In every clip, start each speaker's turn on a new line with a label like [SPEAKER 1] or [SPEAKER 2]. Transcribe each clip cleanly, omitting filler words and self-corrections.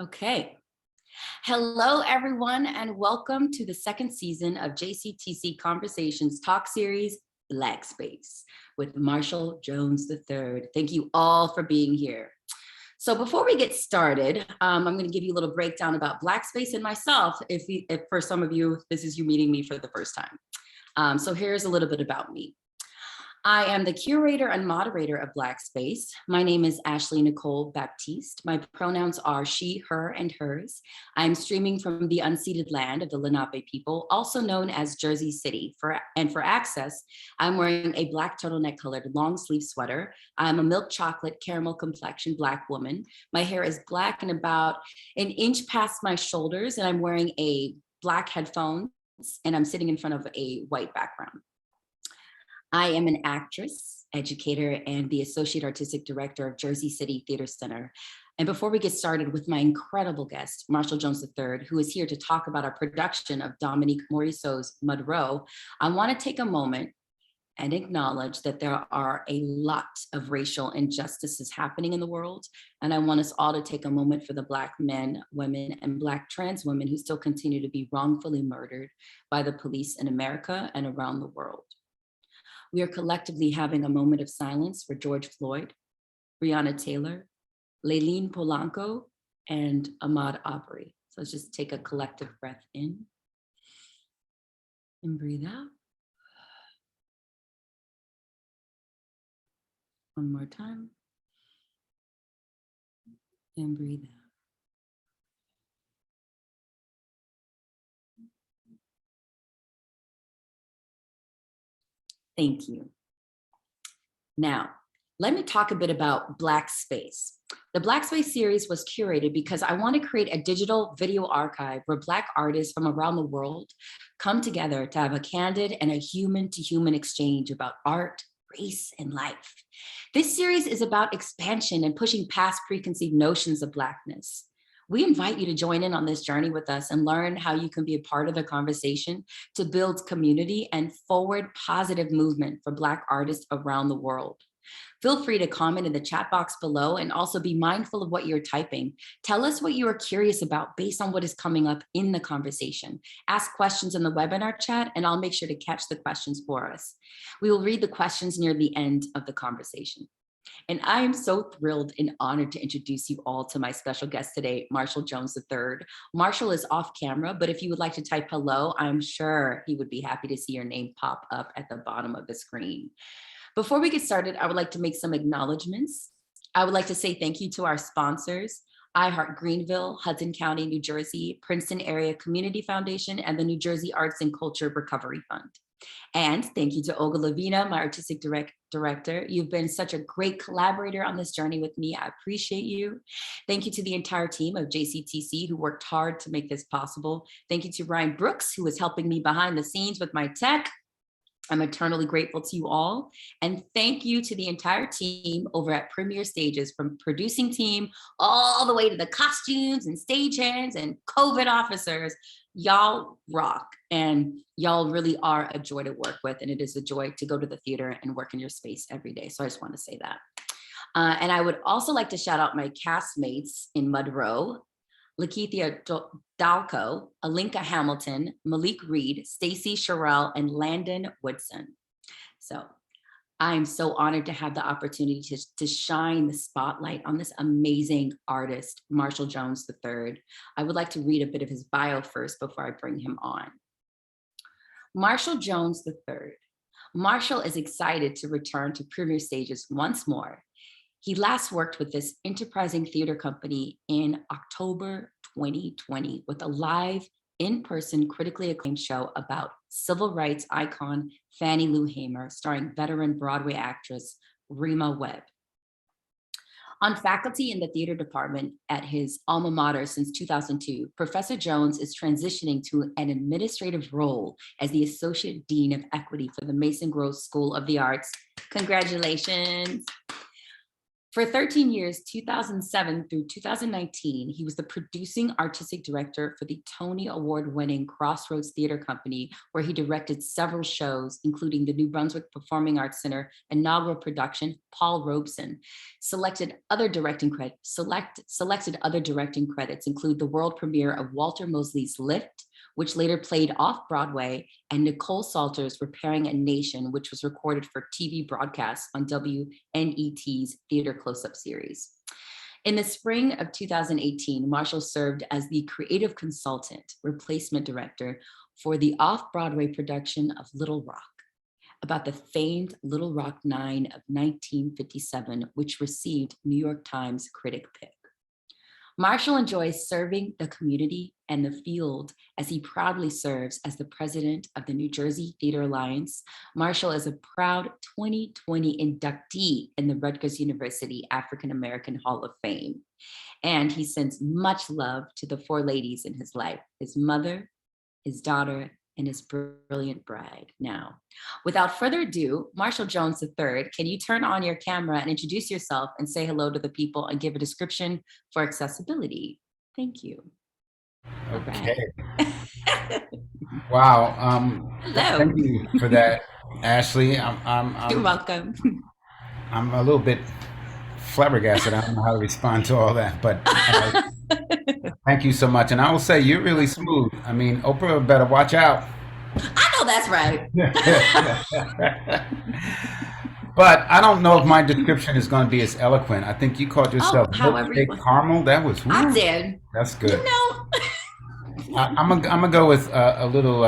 [SPEAKER 1] Okay. Hello, everyone, and welcome to the second season of JCTC Conversations talk series, Black Space, with Marshall Jones III. Thank you all for being here. So before we get started, I'm going to give you a little breakdown about Black Space and myself, if for some of you, this is you meeting me for the first time. So here's a little bit about me. I am the curator and moderator of Black Space. My name is Ashley Nikkole Baptiste. My pronouns are she, her, and hers. I'm streaming from the unceded land of the Lenape people, also known as Jersey City. For access, I'm wearing a black turtleneck colored long sleeve sweater. I'm a milk chocolate caramel complexion Black woman. My hair is black and about an inch past my shoulders, and I'm wearing a black headphones, and I'm sitting in front of a white background. I am an actress, educator, and the Associate Artistic Director of Jersey City Theater Center. And before we get started with my incredible guest, Marshall Jones III, who is here to talk about our production of Dominique Morisseau's Morisseau, I want to take a moment and acknowledge that there are a lot of racial injustices happening in the world. And I want us all to take a moment for the Black men, women, and Black trans women who still continue to be wrongfully murdered by the police in America and around the world. We are collectively having a moment of silence for George Floyd, Breonna Taylor, Layleen Polanco, and Ahmaud Arbery. So let's just take a collective breath in and breathe out. One more time. And breathe out. Thank you. Now, let me talk a bit about Black Space. The Black Space series was curated because I want to create a digital video archive where Black artists from around the world come together to have a candid and a human-to-human exchange about art, race, and life. This series is about expansion and pushing past preconceived notions of Blackness. We invite you to join in on this journey with us and learn how you can be a part of the conversation to build community and forward positive movement for Black artists around the world. Feel free to comment in the chat box below and also be mindful of what you're typing. Tell us what you are curious about based on what is coming up in the conversation. Ask questions in the webinar chat and I'll make sure to catch the questions for us. We will read the questions near the end of the conversation. And I am so thrilled and honored to introduce you all to my special guest today, Marshall Jones III. Marshall is off camera, but if you would like to type hello, I'm sure he would be happy to see your name pop up at the bottom of the screen. Before we get started, I would like to make some acknowledgements. I would like to say thank you to our sponsors, iHeart Greenville, Hudson County, New Jersey, Princeton Area Community Foundation, and the New Jersey Arts and Culture Recovery Fund. And thank you to Olga Lavina, my artistic director. You've been such a great collaborator on this journey with me. I appreciate you. Thank you to the entire team of JCTC who worked hard to make this possible. Thank you to Ryan Brooks, who is helping me behind the scenes with my tech. I'm eternally grateful to you all. And thank you to the entire team over at Premier Stages, from producing team all the way to the costumes and stagehands and COVID officers. Y'all rock, and y'all really are a joy to work with, and it is a joy to go to the theater and work in your space every day. So I just want to say that. And I would also like to shout out my castmates in Morisseau, Lakeithia Dalco, Alinka Hamilton, Malik Reed, Stacy Sherrell, and Landon Woodson. So I'm so honored to have the opportunity to shine the spotlight on this amazing artist, Marshall Jones III. I would like to read a bit of his bio first before I bring him on. Marshall Jones III. Marshall is excited to return to Premier Stages once more. He last worked with this enterprising theater company in October 2020 with a live, in-person, critically acclaimed show about civil rights icon Fannie Lou Hamer, starring veteran Broadway actress Rema Webb. On faculty in the theater department at his alma mater since 2002, Professor Jones is transitioning to an administrative role as the Associate Dean of Equity for the Mason Gross School of the Arts. Congratulations. For 13 years, 2007 through 2019, he was the producing artistic director for the Tony Award-winning Crossroads Theater Company, where he directed several shows, including the New Brunswick Performing Arts Center inaugural production, Paul Robeson. Selected other directing credits include the world premiere of Walter Mosley's Lift, which later played off Broadway, and Nikkole Salter's Repairing a Nation, which was recorded for TV broadcasts on WNET's Theater Close-Up series. In the spring of 2018, Marshall served as the creative consultant, replacement director for the off-Broadway production of Little Rock, about the famed Little Rock Nine of 1957, which received New York Times critic pick. Marshall enjoys serving the community and the field as he proudly serves as the president of the New Jersey Theater Alliance. Marshall is a proud 2020 inductee in the Rutgers University African American Hall of Fame. And he sends much love to the four ladies in his life, his mother, his daughter, and his brilliant bride. Now, without further ado, Marshall Jones III, can you turn on your camera and introduce yourself and say hello to the people and give a description for accessibility? Thank you.
[SPEAKER 2] Okay. Wow.
[SPEAKER 1] Hello.
[SPEAKER 2] Thank you for that, Ashley.
[SPEAKER 1] You're welcome.
[SPEAKER 2] I'm a little bit flabbergasted. I don't know how to respond to all that, but thank you so much. And I will say you're really smooth. I mean, Oprah better watch out.
[SPEAKER 1] I know that's right.
[SPEAKER 2] But I don't know if my description is going to be as eloquent. I think you called yourself milkshake caramel. That was woo.
[SPEAKER 1] I did.
[SPEAKER 2] That's good.
[SPEAKER 1] You know.
[SPEAKER 2] I'm gonna go with a little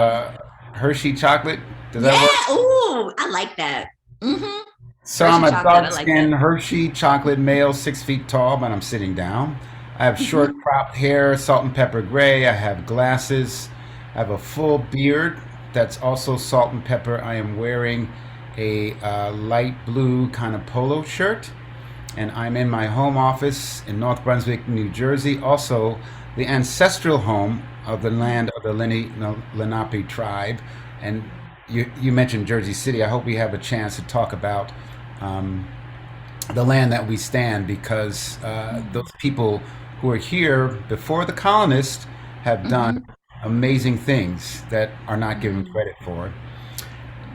[SPEAKER 2] Hershey chocolate. Does that work?
[SPEAKER 1] Ooh, I like that. Mm-hmm.
[SPEAKER 2] So
[SPEAKER 1] Hershey
[SPEAKER 2] I'm a
[SPEAKER 1] chocolate,
[SPEAKER 2] dark-skinned
[SPEAKER 1] like
[SPEAKER 2] Hershey chocolate male, 6 feet tall, but I'm sitting down. I have short cropped hair, salt and pepper gray. I have glasses. I have a full beard that's also salt and pepper. I am wearing a light blue kind of polo shirt, and I'm in my home office in North Brunswick, New Jersey, also the ancestral home of the land of the Lenape tribe. And you mentioned Jersey City. I hope we have a chance to talk about the land that we stand, because those people who are here before the colonists have done amazing things that are not given credit for.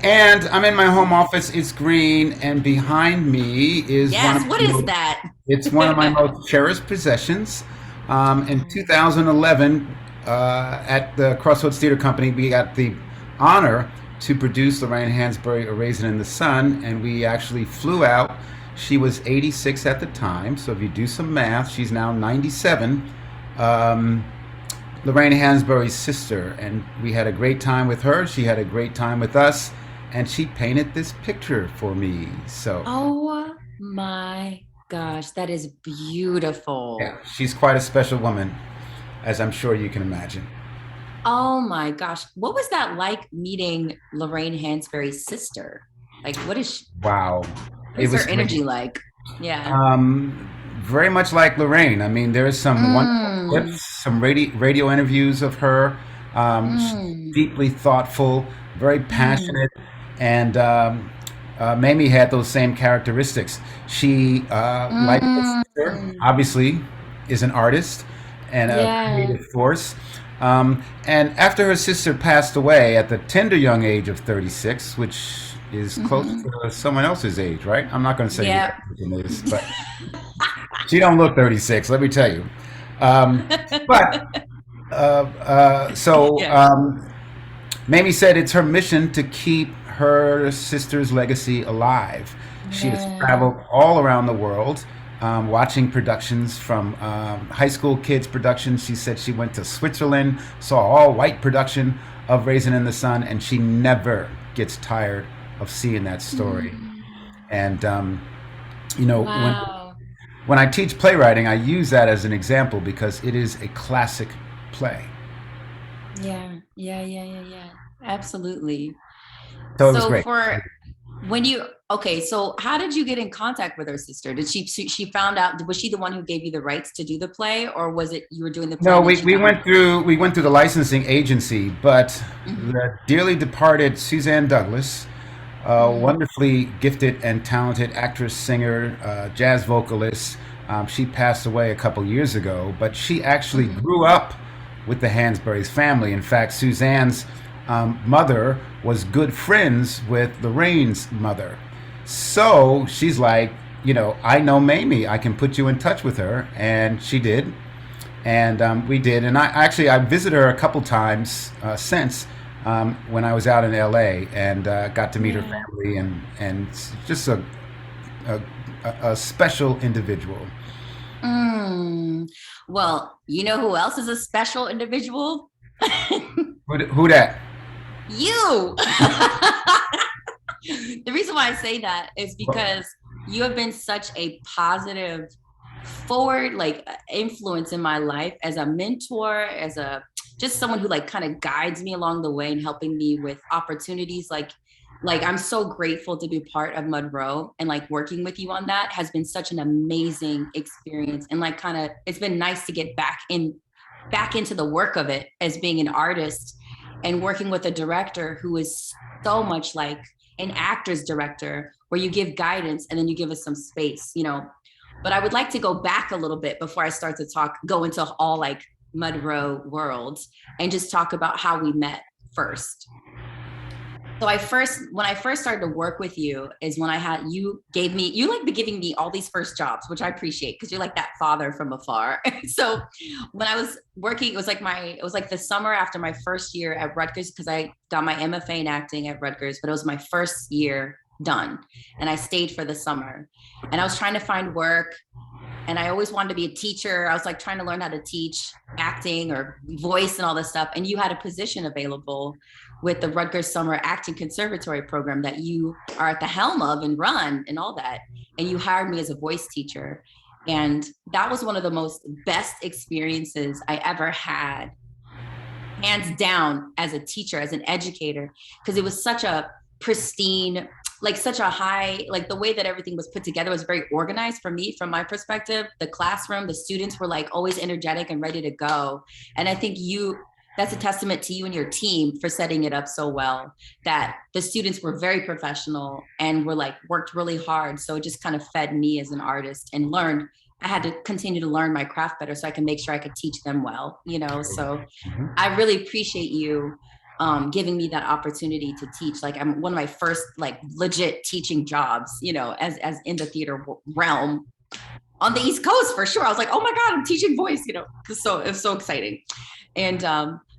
[SPEAKER 2] And I'm in my home office. It's green, and behind me is
[SPEAKER 1] what is that?
[SPEAKER 2] It's one of my most cherished possessions. In 2011, at the Crossroads Theater Company, we got the honor to produce Lorraine Hansberry, A Raisin in the Sun, and we actually flew out. She was 86 at the time, so if you do some math, she's now 97. Lorraine Hansberry's sister, and we had a great time with her. She had a great time with us, and she painted this picture for me. So,
[SPEAKER 1] oh my gosh, that is beautiful.
[SPEAKER 2] yeah, she's quite a special woman, as I'm sure you can imagine.
[SPEAKER 1] Oh my gosh, what was that like meeting Lorraine Hansberry's sister? Like, what is she?
[SPEAKER 2] Wow,
[SPEAKER 1] What's her energy like? Yeah.
[SPEAKER 2] Very much like Lorraine. I mean, there's some wonderful clips, some radio interviews of her. She's deeply thoughtful, very passionate, and Mamie had those same characteristics. She, like her sister, obviously is an artist and a creative force. And after her sister passed away at the tender young age of 36, which is close to someone else's age, right? I'm not going to say who it is, but she don't look 36, let me tell you. Mamie said it's her mission to keep her sister's legacy alive. She has traveled all around the world, watching productions from high school kids productions. She said she went to Switzerland, saw all white production of Raisin in the Sun, and she never gets tired of seeing that story. And when I teach playwriting, I use that as an example because it is a classic play.
[SPEAKER 1] Yeah. Absolutely.
[SPEAKER 2] So it was great.
[SPEAKER 1] So how did you get in contact with her sister? Did she found out, was she the one who gave you the rights to do the play, or was it you were doing the play?
[SPEAKER 2] No, we went through the licensing agency, but the dearly departed Suzanne Douglas a
[SPEAKER 1] Mm,
[SPEAKER 2] wonderfully gifted and talented actress, singer, jazz vocalist. She passed away a couple years ago, but she actually
[SPEAKER 1] mhm.
[SPEAKER 2] grew up with the Hansberry's family. In fact, Suzanne's mother was good friends with Lorraine's mother. So she's like, I know Mamie. I can put you in touch with her. And she did. And we did. And I visited her a couple times since when I was out in LA and got to meet her
[SPEAKER 1] Yeah.
[SPEAKER 2] family and just a, a special individual.
[SPEAKER 1] Mm. Well, you know who else is a special individual?
[SPEAKER 2] Who that?
[SPEAKER 1] You. The reason why I say that is because you have been such a positive forward influence in my life as a mentor, as a just someone who like kind of guides me along the way and helping me with opportunities like I'm so grateful to be part of Monroe, and like working with you on that has been such an amazing experience, and like kind of it's been nice to get back into the work of it as being an artist and working with a director who is so much like an actor's director, where you give guidance and then you give us some space. But I would like to go back a little bit before I start to go into all like Monroe worlds, and just talk about how we met first. So when I first started to work with you is when you like be giving me all these first jobs, which I appreciate because you're like that father from afar. So when I was working, it was like the summer after my first year at Rutgers, because I got my MFA in acting at Rutgers, but it was my first year done. And I stayed for the summer, and I was trying to find work, and I always wanted to be a teacher. I was like trying to learn how to teach acting or voice and all this stuff. And you had a position available with the Rutgers Summer Acting Conservatory program that you are at the helm of and run and all that. And you hired me as a voice teacher. And that was one of the most best experiences I ever had, hands down, as a teacher, as an educator, because it was such a pristine, like such a high, like the way that everything was put together was very organized for me, from my perspective. The classroom, the students were like always energetic and ready to go. And I think that's a testament to you and your team for setting it up so well, that the students were very professional and were like worked really hard. So it just kind of fed me as an artist, and I had to continue to learn my craft better so I can make sure I could teach them well. So
[SPEAKER 2] Mhm.
[SPEAKER 1] I really appreciate you giving me that opportunity to teach. Like I'm one of my first like legit teaching jobs, as in the theater realm on the East Coast for sure. I was like, oh my God, I'm teaching voice. So it was so exciting. And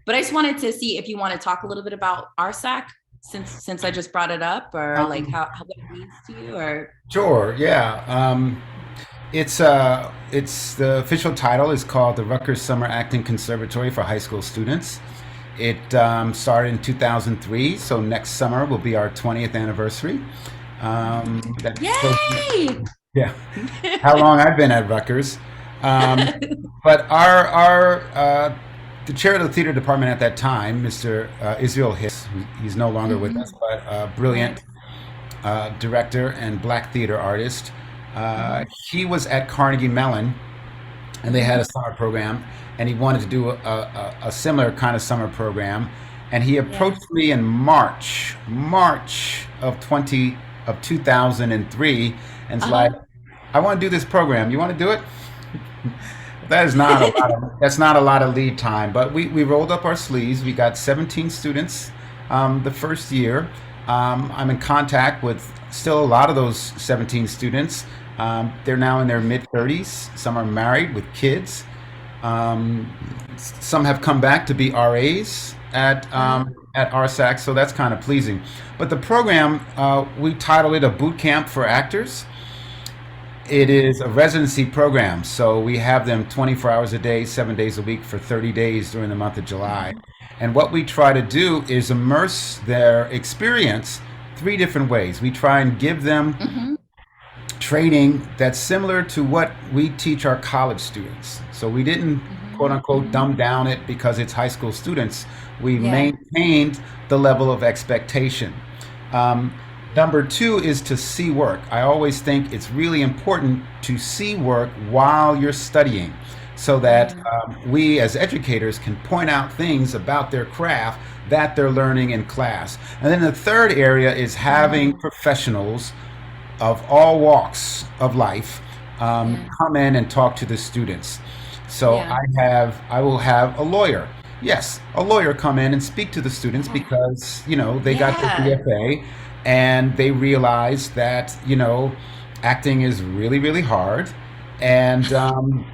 [SPEAKER 1] but I just wanted to see if you want to talk a little bit about RSAC, since I just brought it up, or like
[SPEAKER 2] Um,
[SPEAKER 1] how what it means to you, or
[SPEAKER 2] sure, yeah. It's the official title is called the Rutgers Summer Acting Conservatory for high school students. It started in 2003, so next summer will be our 20th anniversary. That shows you,
[SPEAKER 1] yay.
[SPEAKER 2] yeah, how long I've been at Rutgers. Um, but the chair of the theater department at that time, Mr. Israel Hiss, he's no longer with us,
[SPEAKER 1] Mhm.
[SPEAKER 2] but a
[SPEAKER 1] Right.
[SPEAKER 2] brilliant director and black theater artist. Uh,
[SPEAKER 1] Mhm.
[SPEAKER 2] he was at Carnegie Mellon, and they had a
[SPEAKER 1] Mhm.
[SPEAKER 2] summer program, and he wanted to do a similar kind of summer program. And he
[SPEAKER 1] Yeah.
[SPEAKER 2] approached me in March of 2003, and it's like,
[SPEAKER 1] Uh-huh.
[SPEAKER 2] I want to do this program. You want to do it? That is not a lot of, that's not a lot of lead time, but we rolled up our sleeves. We got 17 students the first year. I'm in contact with still a lot of those 17 students. They're now in their mid 30s. Some are married with kids. Um, some have come back to be RAs
[SPEAKER 1] Uh-huh.
[SPEAKER 2] at RSAC, so that's kind of pleasing. But the program, we titled it a boot camp for actors. It is a residency program, so we have them 24 hours a day, 7 days a week for 30 days during the month of July.
[SPEAKER 1] Mhm.
[SPEAKER 2] And what we try to do is immerse their experience three different ways. We try and give them
[SPEAKER 1] Mhm.
[SPEAKER 2] training that's similar to what we teach our college students. So we didn't quote
[SPEAKER 1] Mhm.
[SPEAKER 2] unquote
[SPEAKER 1] Mhm.
[SPEAKER 2] dumb down it because it's high school students. We
[SPEAKER 1] Yeah.
[SPEAKER 2] maintained the level of expectation. Um, Number two is to see work. I always think it's really important to see work while you're studying. so that
[SPEAKER 1] Yeah.
[SPEAKER 2] we as educators can point out things about their craft that they're learning in class. And then the third area is having
[SPEAKER 1] Mhm.
[SPEAKER 2] professionals of all walks of life
[SPEAKER 1] Yeah.
[SPEAKER 2] come in and talk to the students. So
[SPEAKER 1] Yeah.
[SPEAKER 2] I will have a lawyer. Yes, a lawyer come in and speak to the students
[SPEAKER 1] Yeah.
[SPEAKER 2] because, they got their
[SPEAKER 1] Yeah.
[SPEAKER 2] BFA and they realize that, acting is really, really hard. And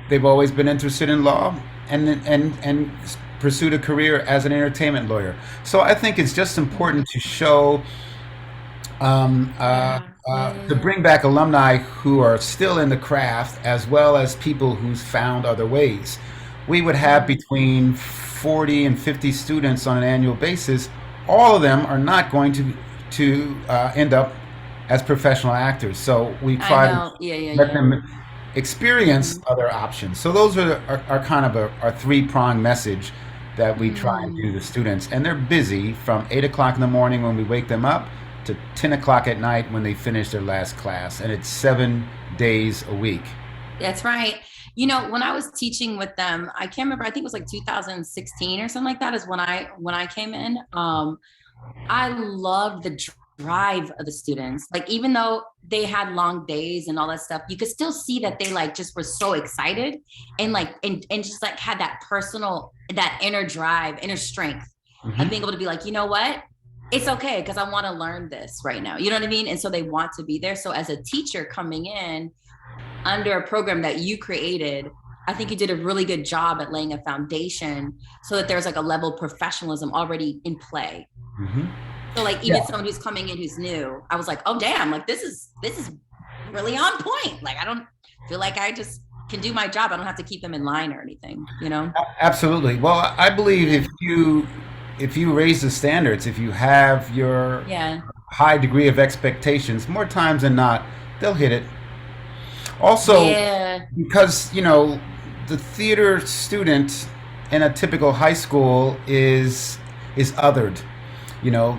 [SPEAKER 2] they've always been interested in law and pursued a career as an entertainment lawyer. So I think it's just
[SPEAKER 1] Mhm.
[SPEAKER 2] important to show
[SPEAKER 1] Yeah. Yeah. Yeah.
[SPEAKER 2] to
[SPEAKER 1] Yeah.
[SPEAKER 2] bring back alumni who are still in the craft as well as people who's found other ways. We would have
[SPEAKER 1] Mhm.
[SPEAKER 2] between 40 and 50 students on an annual basis. All of them are not going to end up as professional actors. So we
[SPEAKER 1] I
[SPEAKER 2] try to
[SPEAKER 1] know. Yeah. Yeah.
[SPEAKER 2] let
[SPEAKER 1] Yeah.
[SPEAKER 2] them experience
[SPEAKER 1] Mhm.
[SPEAKER 2] other options. So those are kind of our three-pronged message that we try and do
[SPEAKER 1] Mm.
[SPEAKER 2] to students. And they're busy from 8 o'clock in the morning when we wake them up to 10 o'clock at night when they finish their last class. And it's 7 days a week.
[SPEAKER 1] That's right. When I was teaching with them, I can't remember. I think it was like 2016 or something like that is when I came in. I loved the drive of the students. Like even though they had long days and all that stuff, you could still see that they like just were so excited and like and just like had that personal, that inner drive, inner strength of being
[SPEAKER 2] Hmm.
[SPEAKER 1] able to be like, you know what? It's okay because I want to learn this right now. You know what I mean? And so they want to be there. So as a teacher coming in under a program that you created, I think you did a really good job at laying a foundation so that there's like a level of professionalism already in play.
[SPEAKER 2] Hmm.
[SPEAKER 1] So like even
[SPEAKER 2] Yeah,
[SPEAKER 1] someone who's coming in who's new, I was like, oh damn, like this is really on point. Like I don't feel like I just can do my job. I don't have to keep them in line or anything.
[SPEAKER 2] absolutely. Well, I believe
[SPEAKER 1] Yeah.
[SPEAKER 2] if you raise the standards, if you have your
[SPEAKER 1] Yeah.
[SPEAKER 2] high degree of expectations, more times than not, they'll hit it. Also,
[SPEAKER 1] Yeah.
[SPEAKER 2] because the theater student in a typical high school is othered.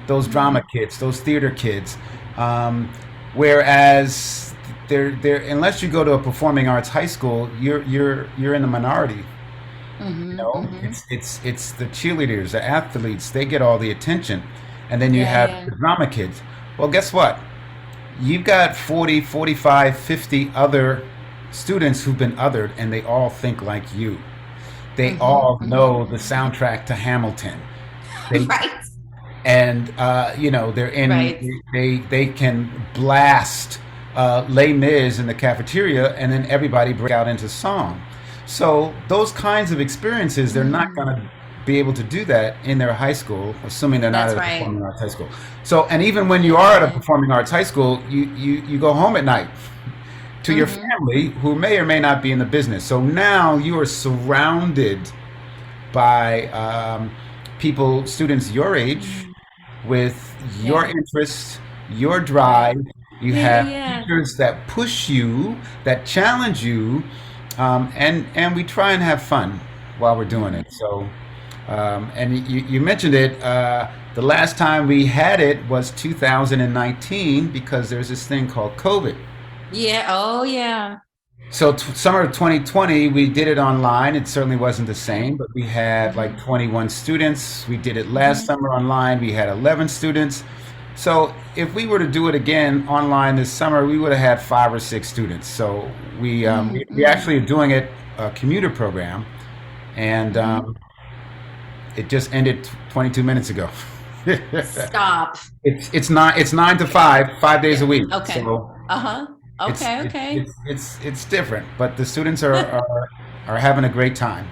[SPEAKER 2] Those drama
[SPEAKER 1] Mm-hmm.
[SPEAKER 2] kids, those theater kids. Um, Whereas they're unless you go to a performing arts high school, you're in the minority.
[SPEAKER 1] Mm-hmm. Mm-hmm.
[SPEAKER 2] It's the cheerleaders, the athletes. They get all the attention, and then you
[SPEAKER 1] Yeah,
[SPEAKER 2] have
[SPEAKER 1] yeah.
[SPEAKER 2] the drama kids. Well, guess what? You've got 40, 45, 50 other students who've been othered, and they all think like you. They
[SPEAKER 1] Mm-hmm.
[SPEAKER 2] all
[SPEAKER 1] Mm-hmm.
[SPEAKER 2] know the soundtrack to Hamilton. They
[SPEAKER 1] Right.
[SPEAKER 2] and they're in.
[SPEAKER 1] Right.
[SPEAKER 2] They can blast Les Mis in the cafeteria, and then everybody break out into song. So those kinds of experiences, they're not going
[SPEAKER 1] Mm.
[SPEAKER 2] to be able to do that in their high school, assuming they're not
[SPEAKER 1] That's
[SPEAKER 2] at a
[SPEAKER 1] right.
[SPEAKER 2] performing arts high school. So, and even when you are at a
[SPEAKER 1] Yeah.
[SPEAKER 2] performing arts high school, you go home at night to your
[SPEAKER 1] Mm-hmm.
[SPEAKER 2] family who may or may not be in the business. So now you are surrounded by people, students your age,
[SPEAKER 1] Mm.
[SPEAKER 2] with your
[SPEAKER 1] Yeah.
[SPEAKER 2] interests, your
[SPEAKER 1] Right.
[SPEAKER 2] drive. You
[SPEAKER 1] Yeah, yeah,
[SPEAKER 2] have
[SPEAKER 1] yeah.
[SPEAKER 2] teachers that push you, that challenge you, and we try and have fun while we're doing it.
[SPEAKER 1] Mhm.
[SPEAKER 2] So, and you mentioned it. The last time we had it was 2019 because there's this thing called COVID.
[SPEAKER 1] Yeah. Oh yeah.
[SPEAKER 2] So summer of 2020, we did it online. It certainly wasn't the
[SPEAKER 1] Okay.
[SPEAKER 2] same, but we had like
[SPEAKER 1] Mm-hmm.
[SPEAKER 2] 21 students. We did it last
[SPEAKER 1] Mm-hmm.
[SPEAKER 2] summer online. We had 11 students. So if we were to do it again online this summer, we would have had 5 or 6 students. So we
[SPEAKER 1] Mm-hmm.
[SPEAKER 2] actually are doing it a commuter program, and
[SPEAKER 1] Mm-hmm.
[SPEAKER 2] it just ended 22 minutes ago.
[SPEAKER 1] Stop.
[SPEAKER 2] It's 9 to 5, 5 days
[SPEAKER 1] Yeah.
[SPEAKER 2] a week.
[SPEAKER 1] Okay.
[SPEAKER 2] So
[SPEAKER 1] Uh-huh.
[SPEAKER 2] it's
[SPEAKER 1] Okay.
[SPEAKER 2] it,
[SPEAKER 1] Okay.
[SPEAKER 2] it's different, but the students are having a great time.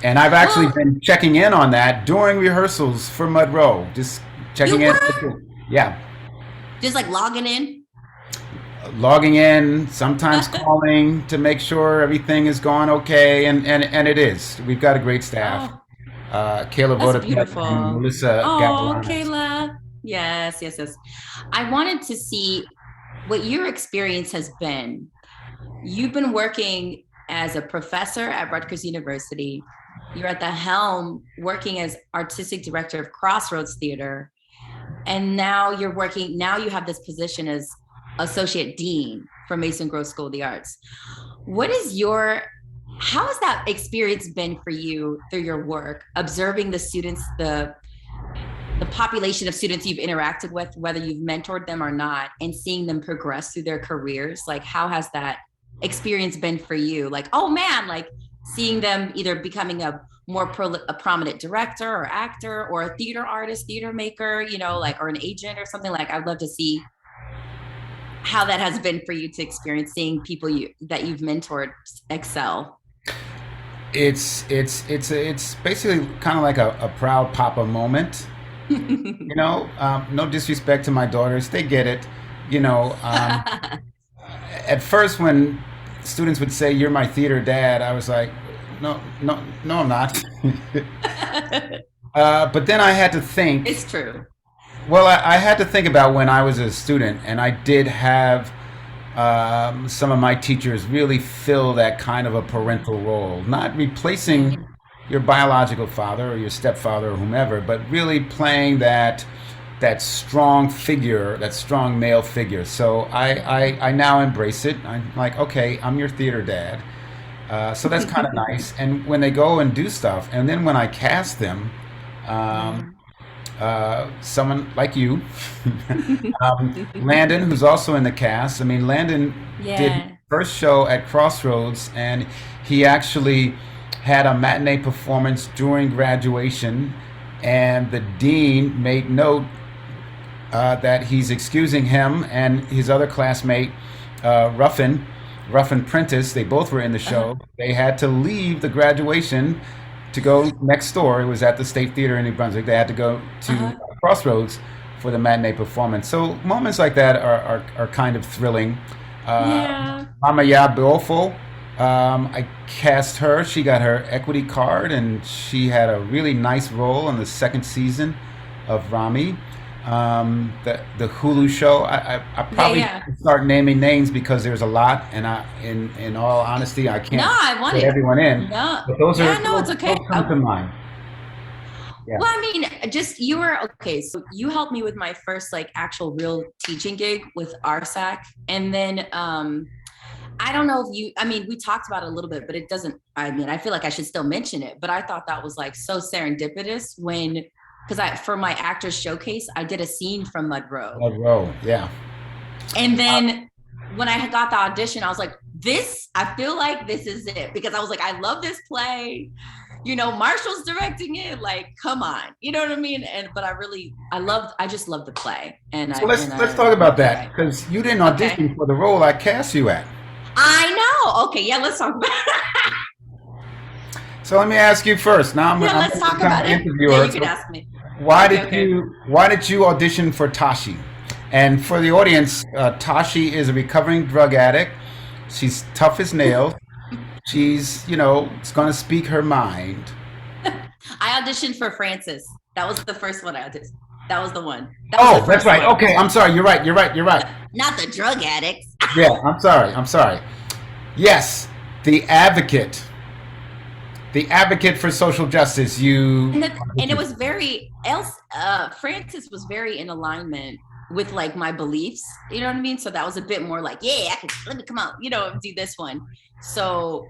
[SPEAKER 2] And I've actually
[SPEAKER 1] Well,
[SPEAKER 2] been checking in on that during rehearsals for Mud Row, just
[SPEAKER 1] you
[SPEAKER 2] checking in.
[SPEAKER 1] were
[SPEAKER 2] Yeah,
[SPEAKER 1] just like logging in.
[SPEAKER 2] logging in, sometimes calling to make sure everything is going okay, and it is. We've got a great staff.
[SPEAKER 1] Oh,
[SPEAKER 2] Kayla
[SPEAKER 1] that's
[SPEAKER 2] Vodopet and
[SPEAKER 1] beautiful.
[SPEAKER 2] Melissa
[SPEAKER 1] Oh,
[SPEAKER 2] Gavalanis.
[SPEAKER 1] Kayla. Yes, yes, yes. I wanted to see what your experience has been. You've been working as a professor at Rutgers University. You're at the helm working as artistic director of Crossroads Theater. And now you have this position as associate dean for Mason Gross School of the Arts. What is your How has that experience been for you through your work, observing the students, the population of students you've interacted with, whether you've mentored them or not, and seeing them progress through their careers? Like, how has that experience been for you? Like, oh man, like seeing them either becoming a prominent director or actor or a theater artist, theater maker, like, or an agent or something. Like, I'd love to see how that has been for you to experience seeing people that you've mentored excel.
[SPEAKER 2] It's basically kind of like a proud papa moment. No disrespect to my daughters, they get it. You know, at first when students would say, "You're my theater dad," I was like, "No, no, no, I'm not." But then I had to think.
[SPEAKER 1] It's true.
[SPEAKER 2] Well, I had to think about when I was a student, and I did have some of my teachers really fill that kind of a parental role, not replacing your biological father or your stepfather or whomever, but really playing that strong figure, that strong male figure. So I now embrace it. I'm like, okay, I'm your theater dad. So that's kind of nice. And when they go and do stuff, and then when I cast them, um, someone like you, Landon, who's also in the cast. I mean, Landon did
[SPEAKER 1] Yeah.
[SPEAKER 2] first show at Crossroads, and he actually had a matinee performance during graduation, and the dean made note that he's excusing him and his other classmate, Ruffin Prentice. They both were in the
[SPEAKER 1] Uh-huh.
[SPEAKER 2] show. They had to leave the graduation to go next door. It was at the State Theater in New Brunswick. They had to go to
[SPEAKER 1] Uh-huh.
[SPEAKER 2] Crossroads for the matinee performance. So moments like that are kind of thrilling. Uh,
[SPEAKER 1] Yeah.
[SPEAKER 2] Mama Ya Beofo, I cast her. She got her equity card, and she had a really nice role in the second season of Rami. The Hulu show. I
[SPEAKER 1] Yeah.
[SPEAKER 2] probably
[SPEAKER 1] Yeah.
[SPEAKER 2] start naming names because there's a lot, and in all honesty, I
[SPEAKER 1] No,
[SPEAKER 2] can't
[SPEAKER 1] I want
[SPEAKER 2] put
[SPEAKER 1] it.
[SPEAKER 2] everyone in.
[SPEAKER 1] No.
[SPEAKER 2] But those are
[SPEAKER 1] Yeah, no, it's okay.
[SPEAKER 2] those come to mind. Yeah.
[SPEAKER 1] Well, I mean, just you were okay. So you helped me with my first like actual real teaching gig with RSAC. And then I don't know if I mean, we talked about it a little bit, but it doesn't, I mean, I feel like I should still mention it, but I thought that was like so serendipitous because for my actors showcase, I did a scene from Monroe.
[SPEAKER 2] Monroe, yeah.
[SPEAKER 1] And then when I got the audition, I was like, I feel like this is it, because I was like, I love this play. Marshall's directing it. Like, come on, you know what I mean? But I just love the play. And
[SPEAKER 2] So let's talk about that because you didn't
[SPEAKER 1] Okay.
[SPEAKER 2] audition for the role I cast you at.
[SPEAKER 1] I know. Okay, yeah, let's talk about it.
[SPEAKER 2] So let me ask you first. Now
[SPEAKER 1] Yeah,
[SPEAKER 2] I'm
[SPEAKER 1] let's
[SPEAKER 2] gonna
[SPEAKER 1] talk
[SPEAKER 2] kind
[SPEAKER 1] about
[SPEAKER 2] of
[SPEAKER 1] it.
[SPEAKER 2] interview
[SPEAKER 1] Yeah,
[SPEAKER 2] her.
[SPEAKER 1] you can
[SPEAKER 2] So
[SPEAKER 1] ask me.
[SPEAKER 2] why
[SPEAKER 1] Okay,
[SPEAKER 2] did
[SPEAKER 1] okay.
[SPEAKER 2] you audition for Tashi? And for the audience, Tashi is a recovering drug addict. She's tough as nails. She's, it's going to speak her mind.
[SPEAKER 1] I auditioned for Francis. That was the first one I auditioned. That was the one. That was
[SPEAKER 2] Oh,
[SPEAKER 1] the
[SPEAKER 2] that's
[SPEAKER 1] first
[SPEAKER 2] right.
[SPEAKER 1] one.
[SPEAKER 2] Okay, I'm sorry. You're right. You're right. You're right.
[SPEAKER 1] Not the drug addicts.
[SPEAKER 2] Yeah, I'm sorry. I'm sorry. Yes, the advocate. The advocate for social justice.
[SPEAKER 1] And it was Francis was very in alignment with like my beliefs, you know what I mean? So that was a bit more like, yeah, let me come out, do this one. So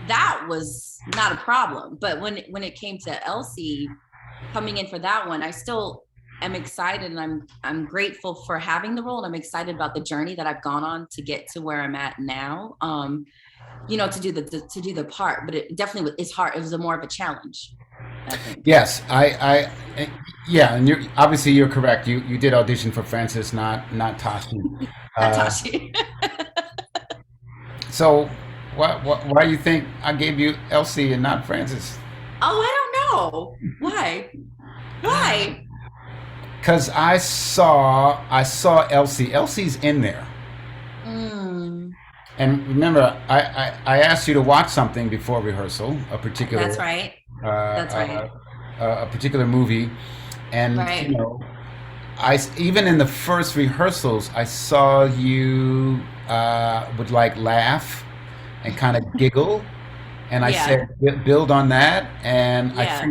[SPEAKER 1] that was not a problem. But when it came to Elsie coming in for that one, I still am excited, and I'm grateful for having the role, and I'm excited about the journey that I've gone on to get to where I'm at now. To do the part, but it definitely is hard. It was more of a challenge, I think.
[SPEAKER 2] Yes, yeah, and you're correct. You did audition for Francis, not Tashi. Uh,
[SPEAKER 1] Tashi.
[SPEAKER 2] so why do you think I gave you Elsie and not Francis?
[SPEAKER 1] Oh, I don't know. Why? Why?
[SPEAKER 2] Because I saw Elsie. Elsie's in there.
[SPEAKER 1] Mm,
[SPEAKER 2] And remember, I asked you to watch something before rehearsal, a particular
[SPEAKER 1] that's right.
[SPEAKER 2] uh,
[SPEAKER 1] That's right.
[SPEAKER 2] a particular movie, and
[SPEAKER 1] Right.
[SPEAKER 2] even in the first rehearsals, I saw you would like laugh and kind of giggle, and I
[SPEAKER 1] Yeah.
[SPEAKER 2] said build on that, and
[SPEAKER 1] Yeah.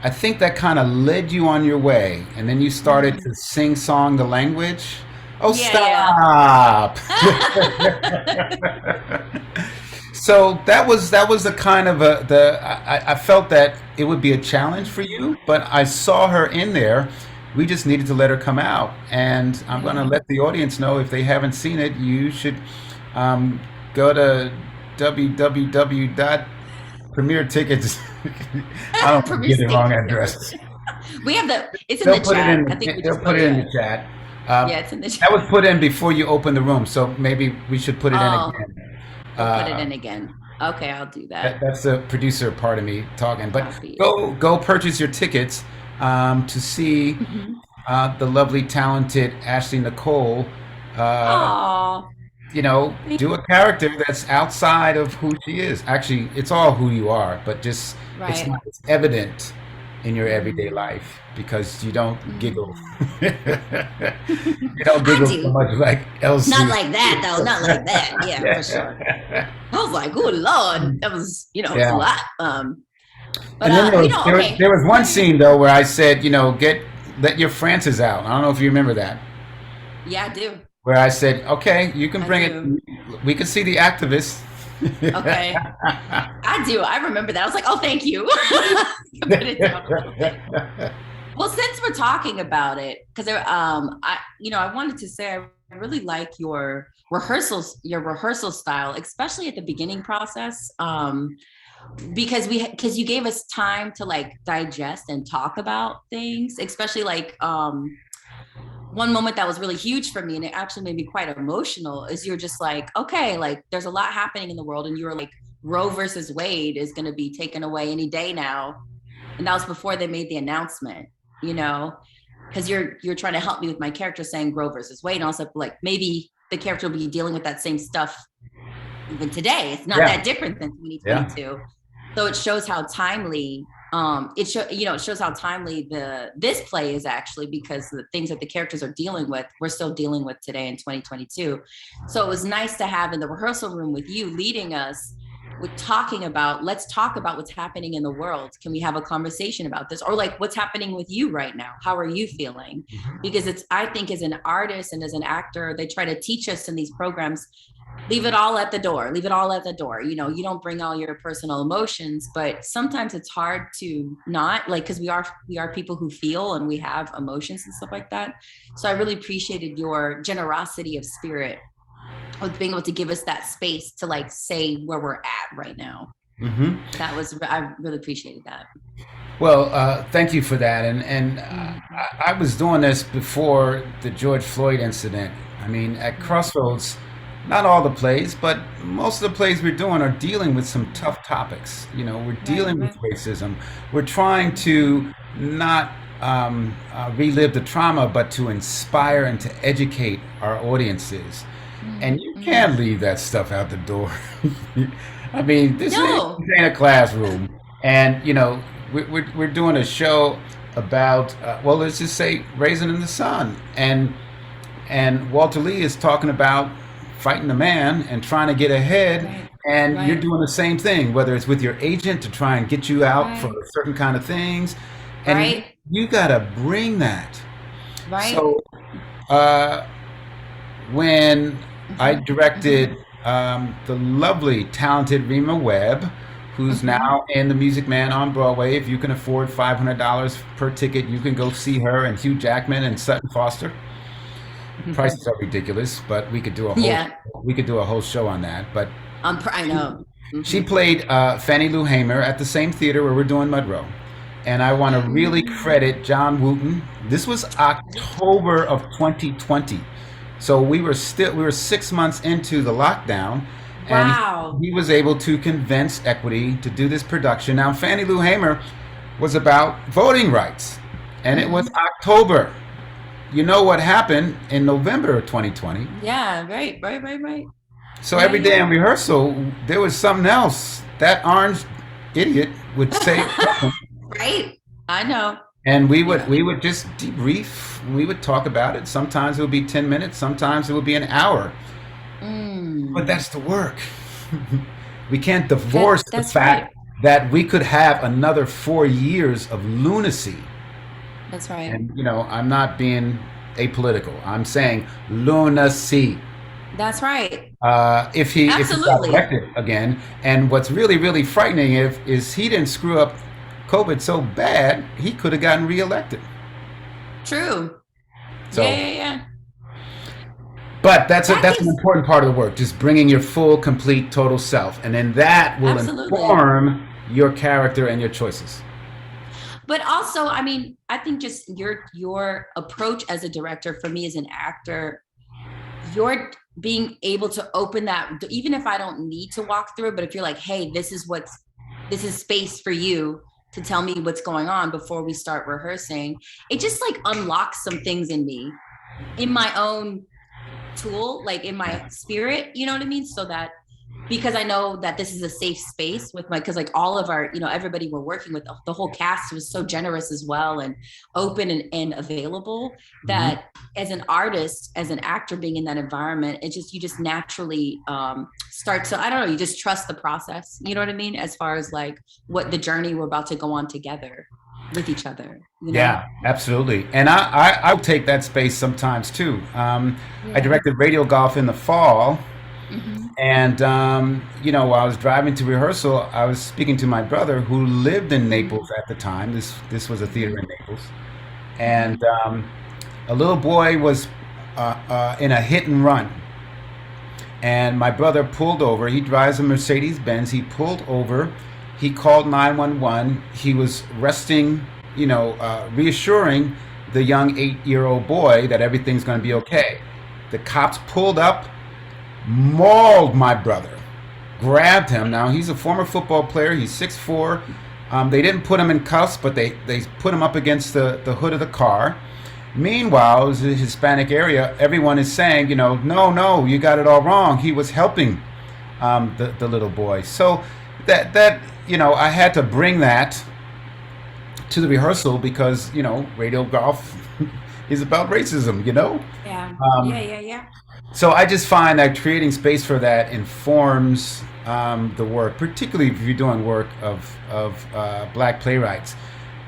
[SPEAKER 2] I think that kind of led you on your way, and then you started to sing song the language. Oh,
[SPEAKER 1] Yeah.
[SPEAKER 2] stop!
[SPEAKER 1] Yeah.
[SPEAKER 2] So that was the kind of I felt that it would be a challenge for you, but I saw her in there. We just needed to let her come out, and I'm going to
[SPEAKER 1] Yeah.
[SPEAKER 2] let the audience know if they haven't seen it, you should um, go to www.premier tickets. I don't want to
[SPEAKER 1] Premier
[SPEAKER 2] get the wrong
[SPEAKER 1] Statements Network.
[SPEAKER 2] address.
[SPEAKER 1] It's in
[SPEAKER 2] They'll
[SPEAKER 1] the
[SPEAKER 2] put it
[SPEAKER 1] chat. I
[SPEAKER 2] in.
[SPEAKER 1] think we
[SPEAKER 2] They'll
[SPEAKER 1] just
[SPEAKER 2] put
[SPEAKER 1] put
[SPEAKER 2] it
[SPEAKER 1] it
[SPEAKER 2] in
[SPEAKER 1] in.
[SPEAKER 2] the chat.
[SPEAKER 1] Yeah, it's in the
[SPEAKER 2] That
[SPEAKER 1] chat.
[SPEAKER 2] was put in before you opened the room, so maybe we should put it in
[SPEAKER 1] Oh,
[SPEAKER 2] again.
[SPEAKER 1] we'll put it
[SPEAKER 2] Uh,
[SPEAKER 1] in again. Okay, I'll do that.
[SPEAKER 2] that's the producer part of me talking. But
[SPEAKER 1] Copy it.
[SPEAKER 2] go purchase your tickets to see
[SPEAKER 1] Mhm.
[SPEAKER 2] the lovely, talented Ashley Nikkole. Uh,
[SPEAKER 1] Oh, thank
[SPEAKER 2] do a character that's outside of who she is. Actually, it's all who you are, but just it's
[SPEAKER 1] right.
[SPEAKER 2] not as evident in your everyday
[SPEAKER 1] Mm,
[SPEAKER 2] life because you don't giggle.
[SPEAKER 1] mm.
[SPEAKER 2] You don't
[SPEAKER 1] I
[SPEAKER 2] giggle so
[SPEAKER 1] do.
[SPEAKER 2] much like
[SPEAKER 1] Not
[SPEAKER 2] Elsie.
[SPEAKER 1] like that, though. Not like that. Yeah, for sure.
[SPEAKER 2] Yeah.
[SPEAKER 1] I was like, oh Lord, that was, it was a
[SPEAKER 2] Yeah.
[SPEAKER 1] lot. But
[SPEAKER 2] And then
[SPEAKER 1] okay.
[SPEAKER 2] there was one
[SPEAKER 1] Yeah, yeah, yeah.
[SPEAKER 2] scene though where I said, let your Francis out. I don't know if you remember that.
[SPEAKER 1] Yeah, I do.
[SPEAKER 2] Where I said, okay, you can
[SPEAKER 1] I
[SPEAKER 2] bring it.
[SPEAKER 1] do.
[SPEAKER 2] We can see the activists.
[SPEAKER 1] Okay. I do. I remember that. I was like, oh, thank you. Put it down a little bit. Well, since we're talking about it, because I wanted to say I really like your rehearsal style, especially at the beginning process. Because you gave us time to like digest and talk about things, especially like one moment that was really huge for me and it actually made me quite emotional is you're just like, okay, like there's a lot happening in the world and you were like, Roe versus Wade is going to be taken away any day now. And that was before they made the announcement, because you're trying to help me with my character saying Roe versus Wade. And also like maybe the character will be dealing with that same stuff even today. It's not
[SPEAKER 2] Yeah.
[SPEAKER 1] that different than
[SPEAKER 2] Yeah.
[SPEAKER 1] 2022. So it shows how timely it shows how timely this play is actually, because the things that the characters are dealing with, we're still dealing with today in 2022. So it was nice to have in the rehearsal room with you leading us with let's talk about what's happening in the world. Can we have a conversation about this? Or like what's happening with you right now? How are you feeling? Because I think as an artist and as an actor, they try to teach us in these programs, leave it all at the door. You don't bring all your personal emotions, but sometimes it's hard to not, like, because we are people who feel and we have emotions and stuff like that. So I really appreciated your generosity of spirit with being able to give us that space to like say where we're at right now.
[SPEAKER 2] Hmm.
[SPEAKER 1] I really appreciated that.
[SPEAKER 2] Well, thank you for that. And I was doing this before the George Floyd incident. I mean, at Crossroads, not all the plays, but most of the plays we're doing are dealing with some tough topics. We're
[SPEAKER 1] Right,
[SPEAKER 2] dealing with
[SPEAKER 1] right.
[SPEAKER 2] racism. We're trying to not relive the trauma, but to inspire and to educate our audiences. And you
[SPEAKER 1] Mm-hmm.
[SPEAKER 2] can't leave that stuff out the door. I mean,
[SPEAKER 1] No.
[SPEAKER 2] this ain't a classroom. And, we're doing a show about, well, let's just say Raisin in the Sun. And Walter Lee is talking about fighting the man and trying to get ahead.
[SPEAKER 1] Right,
[SPEAKER 2] And you're
[SPEAKER 1] right,
[SPEAKER 2] doing the same thing, whether it's with your agent to try and get you out for
[SPEAKER 1] right,
[SPEAKER 2] certain kind of things. And
[SPEAKER 1] right,
[SPEAKER 2] you got to bring that.
[SPEAKER 1] right.
[SPEAKER 2] So, uh, when I
[SPEAKER 1] Mm-hmm. Mm-hmm.
[SPEAKER 2] directed the lovely, talented Rema Webb, who's
[SPEAKER 1] Mm-hmm.
[SPEAKER 2] now in The Music Man on Broadway. If you can afford $500 per ticket, you can go see her and Hugh Jackman and Sutton Foster. Prices are ridiculous, but
[SPEAKER 1] Yeah,
[SPEAKER 2] we could do a whole show on that. But
[SPEAKER 1] I know.
[SPEAKER 2] she
[SPEAKER 1] Mm-hmm.
[SPEAKER 2] played Fannie Lou Hamer at the same theater where we're doing Mudrow. And I want to really
[SPEAKER 1] Mm.
[SPEAKER 2] credit John Wooten. This was October of 2020. So we were 6 months into the lockdown, and
[SPEAKER 1] Wow.
[SPEAKER 2] he was able to convince Equity to do this production. Now, Fannie Lou Hamer was about voting rights, and it was
[SPEAKER 1] Mm-hmm.
[SPEAKER 2] October. You know what happened in November of 2020?
[SPEAKER 1] Yeah, right, right, right, right.
[SPEAKER 2] So
[SPEAKER 1] Yeah,
[SPEAKER 2] every day in
[SPEAKER 1] yeah.
[SPEAKER 2] rehearsal, there was something else. That orange idiot would say something,
[SPEAKER 1] Right. I know.
[SPEAKER 2] and
[SPEAKER 1] Yeah.
[SPEAKER 2] we would just debrief. We would talk about it. Sometimes it would be 10 minutes. Sometimes it would be an hour. But
[SPEAKER 1] Mm.
[SPEAKER 2] that's the work. We can't divorce the
[SPEAKER 1] That's right.
[SPEAKER 2] fact that we could have another 4 years of lunacy.
[SPEAKER 1] That's right.
[SPEAKER 2] And I'm not being apolitical. I'm saying lunacy.
[SPEAKER 1] That's right.
[SPEAKER 2] If he got
[SPEAKER 1] Absolutely.
[SPEAKER 2] elected again. And what's really really frightening is he didn't screw up COVID so bad he could have gotten reelected.
[SPEAKER 1] True. Yeah,
[SPEAKER 2] So,
[SPEAKER 1] yeah, yeah.
[SPEAKER 2] but that's
[SPEAKER 1] That
[SPEAKER 2] that's an
[SPEAKER 1] gives
[SPEAKER 2] important part of the work, just bringing your full, complete, total self, and then that will
[SPEAKER 1] absolutely.
[SPEAKER 2] inform your character and your choices.
[SPEAKER 1] But also, I mean, I think just your approach as a director for me as an actor, you're being able to open that, even if I don't need to walk through, but if you're like, hey, this is space for you to tell me what's going on before we start rehearsing, it just like unlocks some things in me, in my own tool, like in my spirit, you know what I mean? So that because I know that this is a safe space with my, because like all of our, everybody we're working with, the whole cast was so generous as well and open and available
[SPEAKER 2] Mhm.
[SPEAKER 1] that as an artist, as an actor being in that environment, you just naturally start to, I don't know, you just trust the process. You know what I mean? As far as like what the journey we're about to go on together with each other, you know?
[SPEAKER 2] Yeah, absolutely. And I'll take that space sometimes too. I
[SPEAKER 1] Yeah.
[SPEAKER 2] directed radio golf in the fall.
[SPEAKER 1] Mm-hmm.
[SPEAKER 2] And, while I was driving to rehearsal, I was speaking to my brother who lived in
[SPEAKER 1] Mm-hmm.
[SPEAKER 2] Naples at the time. This was a theater in
[SPEAKER 1] Mm-hmm.
[SPEAKER 2] Naples. And
[SPEAKER 1] Mm-hmm.
[SPEAKER 2] a little boy was in a hit and run. And my brother pulled over. He drives a Mercedes Benz. He pulled over. He called 911. He was resting, reassuring the young 8-year-old boy that everything's going to be
[SPEAKER 1] Mm-hmm.
[SPEAKER 2] okay. The cops pulled up, mauled my brother, grabbed him. Now he's a former football player. He's 6'4". They didn't put him in cuffs, but they put him up against the hood of the car. Meanwhile, it was a Hispanic area. Everyone is saying, no, no, you got it all wrong. He was helping the little boy. So I had to bring that to the rehearsal because radio golf is about racism.
[SPEAKER 1] Yeah. Yeah.
[SPEAKER 2] Um,
[SPEAKER 1] Yeah. Yeah.
[SPEAKER 2] So I just find that creating space for that informs the work, particularly if you're doing work of black playwrights.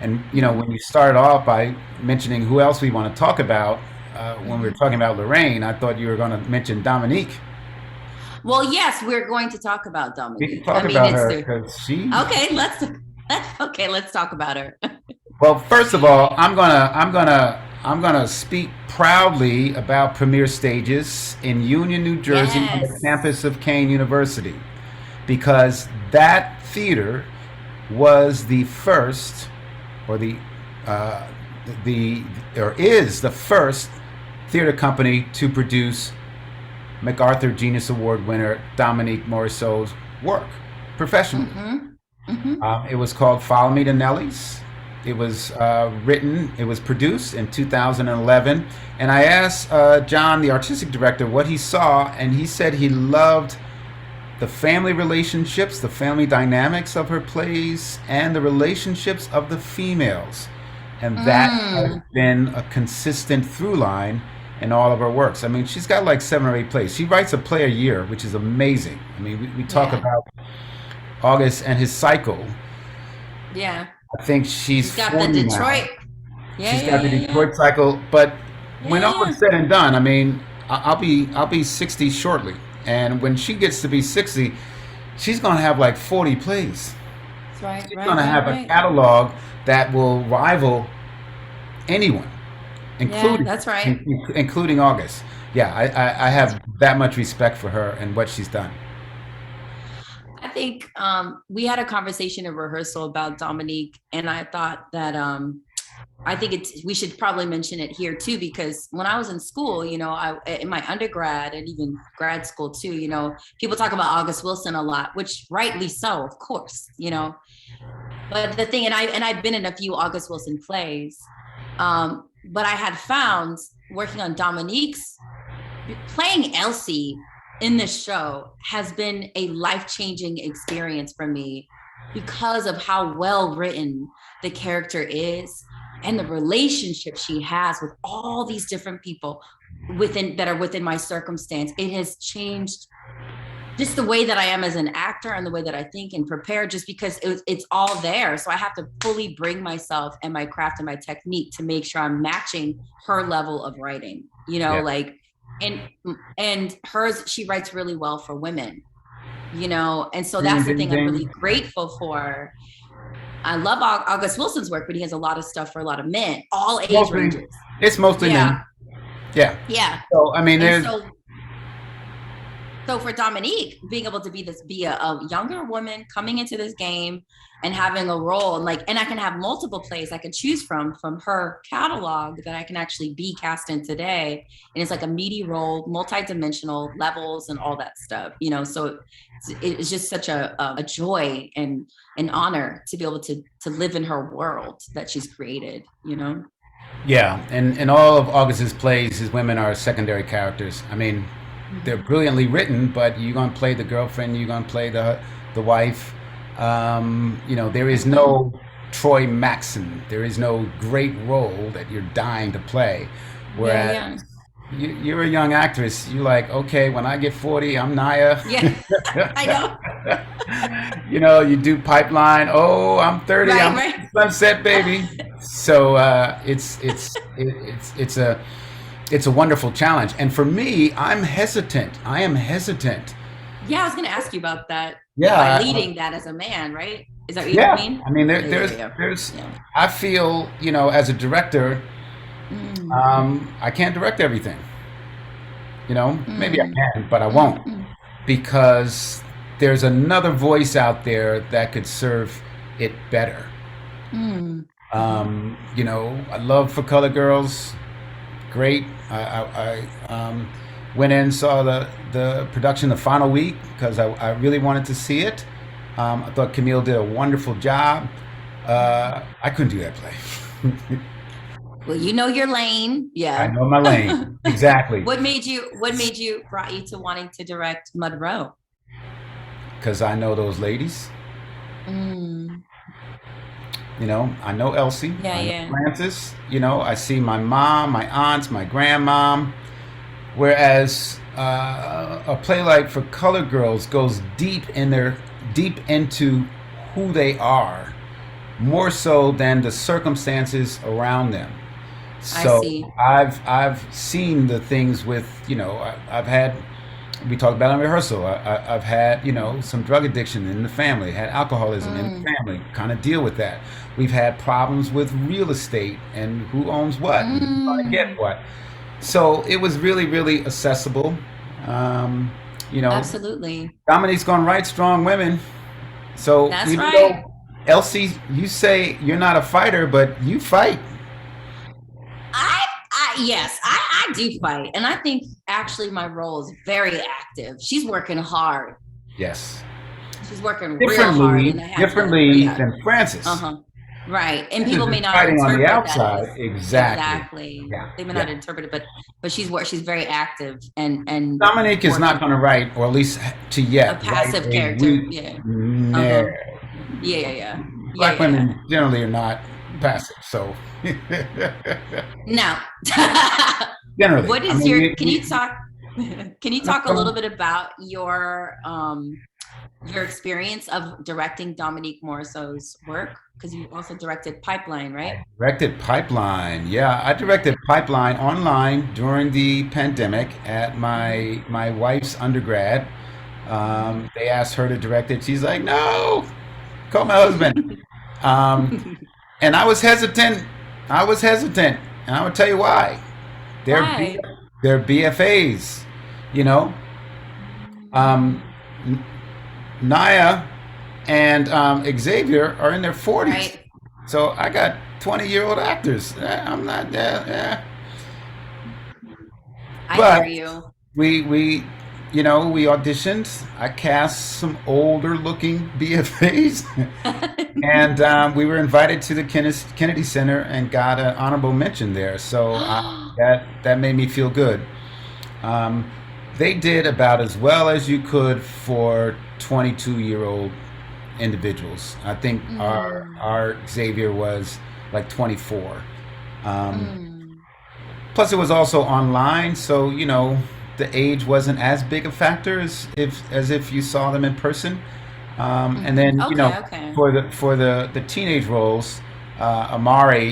[SPEAKER 2] And when you started off by mentioning who else we want to talk about, when we were
[SPEAKER 1] Mm-hmm.
[SPEAKER 2] talking about Lorraine, I thought you were going to mention Dominique.
[SPEAKER 1] Well, yes, we're going to talk about
[SPEAKER 2] We can
[SPEAKER 1] Dominique. I
[SPEAKER 2] talk
[SPEAKER 1] mean,
[SPEAKER 2] about
[SPEAKER 1] it's
[SPEAKER 2] her
[SPEAKER 1] the
[SPEAKER 2] because she.
[SPEAKER 1] okay. Let's talk about her.
[SPEAKER 2] Well, first of all, I'm gonna speak proudly about Premiere Stages in Union, New Jersey, on the
[SPEAKER 1] Yes.
[SPEAKER 2] campus of Kane University, because that theater was the first, or uh, the or is the first theater company to produce MacArthur Genius Award winner Dominique Morisseau's work professionally.
[SPEAKER 1] Mm-hmm. Mm-hmm.
[SPEAKER 2] It was called Follow Me to Nelly's. It was produced in 2011. And I asked John, the artistic director, what he saw, and he said he loved the family relationships, the family dynamics of her plays, and the relationships of the females. And that has
[SPEAKER 1] Mm.
[SPEAKER 2] been a consistent through line in all of her works. I mean, she's got like 7 or 8 plays. She writes a play a year, which is amazing. I mean, we talk
[SPEAKER 1] Yeah.
[SPEAKER 2] about August and his cycle.
[SPEAKER 1] Yeah.
[SPEAKER 2] I think she's
[SPEAKER 1] She's got the
[SPEAKER 2] 40 now.
[SPEAKER 1] Detroit. Yeah.
[SPEAKER 2] She's
[SPEAKER 1] Yeah.
[SPEAKER 2] got the
[SPEAKER 1] Yeah. Yeah.
[SPEAKER 2] Detroit cycle, but when all
[SPEAKER 1] Yeah.
[SPEAKER 2] is said and done, I mean, I'll be 60 shortly, and when she gets to be 60, she's gonna have like 40 plays.
[SPEAKER 1] That's right.
[SPEAKER 2] She's
[SPEAKER 1] Right.
[SPEAKER 2] gonna
[SPEAKER 1] Right.
[SPEAKER 2] have a
[SPEAKER 1] Right.
[SPEAKER 2] catalog that will rival anyone,
[SPEAKER 1] Yeah.
[SPEAKER 2] including
[SPEAKER 1] That's right.
[SPEAKER 2] including August. Yeah, I have that much respect for her and what she's done.
[SPEAKER 1] I think we had a conversation in rehearsal about Dominique, and I thought that I think we should probably mention it here too, because when I was in school, in my undergrad and even grad school too, people talk about August Wilson a lot, which rightly so, of course, But the thing, and I've been in a few August Wilson plays, but I had found working on Dominique's playing Elsie in this show has been a life-changing experience for me because of how well written the character is and the relationship she has with all these different people that are within my circumstance. It has changed just the way that I am as an actor and the way that I think and prepare, just because it's all there. So I have to fully bring myself and my craft and my technique to make sure I'm matching her level of writing,
[SPEAKER 2] Yeah.
[SPEAKER 1] like and and hers, she writes really well for women, and so
[SPEAKER 2] Ding,
[SPEAKER 1] that's the
[SPEAKER 2] ding,
[SPEAKER 1] thing I'm
[SPEAKER 2] ding.
[SPEAKER 1] really grateful for. I love August Wilson's work, but he has a lot of stuff for a lot of men, all age
[SPEAKER 2] Mostly,
[SPEAKER 1] ranges.
[SPEAKER 2] it's mostly
[SPEAKER 1] Yeah,
[SPEAKER 2] men. Yeah.
[SPEAKER 1] yeah.
[SPEAKER 2] So I mean,
[SPEAKER 1] And
[SPEAKER 2] there's
[SPEAKER 1] so for Dominique, being able to be a younger woman coming into this game and having a role, and I can have multiple plays I can choose from her catalog that I can actually be cast in today. And it's like a meaty role, multi-dimensional levels and all that stuff, so it's just such a joy and an honor to be able to live in her world that she's created.
[SPEAKER 2] yeah, and all of August's plays, his women are secondary characters. I mean, they're
[SPEAKER 1] Mhm.
[SPEAKER 2] brilliantly written, but you're gonna play the girlfriend, you're gonna play the wife. There is
[SPEAKER 1] Mhm.
[SPEAKER 2] no Troy Maxon. There is no great role that you're dying to play.
[SPEAKER 1] Yeah,
[SPEAKER 2] Whereas
[SPEAKER 1] yeah,
[SPEAKER 2] you're a young actress, you're like, okay, when I get 40, I'm Naya.
[SPEAKER 1] yeah. I know.
[SPEAKER 2] You do Pipeline. Oh, I'm 30.
[SPEAKER 1] Right,
[SPEAKER 2] I'm
[SPEAKER 1] right.
[SPEAKER 2] Sunset Baby. So it's a wonderful challenge. And for me, I'm hesitant. I am hesitant.
[SPEAKER 1] Yeah, I was going to ask you about that. By
[SPEAKER 2] Yeah,
[SPEAKER 1] leading that as a man, right? Is that what you
[SPEAKER 2] yeah.
[SPEAKER 1] mean?
[SPEAKER 2] I mean,
[SPEAKER 1] Yeah, yeah, yeah,
[SPEAKER 2] there's.
[SPEAKER 1] yeah.
[SPEAKER 2] I feel, as a director,
[SPEAKER 1] Mm,
[SPEAKER 2] I can't direct everything. Maybe I
[SPEAKER 1] mm,
[SPEAKER 2] can, but I
[SPEAKER 1] mm,
[SPEAKER 2] won't
[SPEAKER 1] mm,
[SPEAKER 2] because there's another voice out there that could serve it better.
[SPEAKER 1] mm, mhm.
[SPEAKER 2] I love For Color Girls. Great. I went in and saw the production the final week because I really wanted to see it. I thought Camille did a wonderful job. I couldn't do that play.
[SPEAKER 1] Well, you know your lane.
[SPEAKER 2] I
[SPEAKER 1] Yeah.
[SPEAKER 2] know my lane. Exactly.
[SPEAKER 1] What brought you to wanting to direct Monroe?
[SPEAKER 2] Because I know those ladies.
[SPEAKER 1] Mm,
[SPEAKER 2] I know Elsie.
[SPEAKER 1] yeah,
[SPEAKER 2] I know
[SPEAKER 1] yeah.
[SPEAKER 2] Frances. I see my mom, my aunts, my grandmom. Whereas a play like For Color Girls goes deep into who they are, more so than the circumstances around them.
[SPEAKER 1] I
[SPEAKER 2] So
[SPEAKER 1] see.
[SPEAKER 2] I've seen the things with I've had, we talked about in rehearsal. I've had some drug addiction in the family, had alcoholism in the
[SPEAKER 1] Mm,
[SPEAKER 2] family, kind of deal with that. We've had problems with real estate and who owns what and who's going to get
[SPEAKER 1] mm,
[SPEAKER 2] what. So it was really, really accessible. Um, you know,
[SPEAKER 1] absolutely.
[SPEAKER 2] Dominique's gonna write strong women. So
[SPEAKER 1] That's
[SPEAKER 2] even
[SPEAKER 1] right.
[SPEAKER 2] though Elsie, you say you're not a fighter, but you fight.
[SPEAKER 1] Yes, I do fight. And I think actually my role is very active. She's working hard.
[SPEAKER 2] Yes.
[SPEAKER 1] She's working real hard.
[SPEAKER 2] Differently,
[SPEAKER 1] And I have to,
[SPEAKER 2] differently
[SPEAKER 1] yeah.
[SPEAKER 2] than Francis.
[SPEAKER 1] Uh-huh. Right. And
[SPEAKER 2] Francis
[SPEAKER 1] people
[SPEAKER 2] is
[SPEAKER 1] may not
[SPEAKER 2] fighting on the
[SPEAKER 1] interpret that
[SPEAKER 2] outside.
[SPEAKER 1] as
[SPEAKER 2] Exactly.
[SPEAKER 1] exactly.
[SPEAKER 2] Yeah.
[SPEAKER 1] They may
[SPEAKER 2] Yeah.
[SPEAKER 1] not interpret it, but she's very active and
[SPEAKER 2] Dominique is not
[SPEAKER 1] working
[SPEAKER 2] going to write, or at least to
[SPEAKER 1] a
[SPEAKER 2] yet, write
[SPEAKER 1] passive
[SPEAKER 2] a
[SPEAKER 1] character.
[SPEAKER 2] weak.
[SPEAKER 1] Yeah.
[SPEAKER 2] No.
[SPEAKER 1] Uh-huh. Yeah, yeah, yeah. Yeah,
[SPEAKER 2] Black
[SPEAKER 1] yeah, yeah.
[SPEAKER 2] women generally are not passive. So
[SPEAKER 1] Now,
[SPEAKER 2] generally,
[SPEAKER 1] what
[SPEAKER 2] I
[SPEAKER 1] is
[SPEAKER 2] mean,
[SPEAKER 1] can you talk can you talk a little
[SPEAKER 2] we,
[SPEAKER 1] bit about your experience of directing Dominique Morisseau's work? Because you also directed Pipeline, right?
[SPEAKER 2] directed Pipeline. Yeah, I directed Pipeline online during the pandemic at
[SPEAKER 1] Mm-hmm.
[SPEAKER 2] my wife's undergrad. They asked her to direct it. She's like, "No, call my husband." Um, and I was hesitant. I was hesitant, and I would tell you why. They're B,
[SPEAKER 1] Why?
[SPEAKER 2] they're BFAs. You know, um, N- Naya and Xavier are in their 40s.
[SPEAKER 1] Right.
[SPEAKER 2] So I got 20-year-old actors. I'm not there.
[SPEAKER 1] I hear
[SPEAKER 2] But
[SPEAKER 1] you.
[SPEAKER 2] we auditioned. I cast some older looking BFAs, and we were invited to the Kennedy Center and got an honorable mention there. So that made me feel good. Um, they did about as well as you could for 22-year-old individuals. I think
[SPEAKER 1] Mm,
[SPEAKER 2] our Xavier was like 24. Um,
[SPEAKER 1] mm.
[SPEAKER 2] Plus, it was also online, so the age wasn't as big a factor as if you saw them in person. And
[SPEAKER 1] Mhm.
[SPEAKER 2] then
[SPEAKER 1] Okay, okay.
[SPEAKER 2] for the teenage roles, Amari,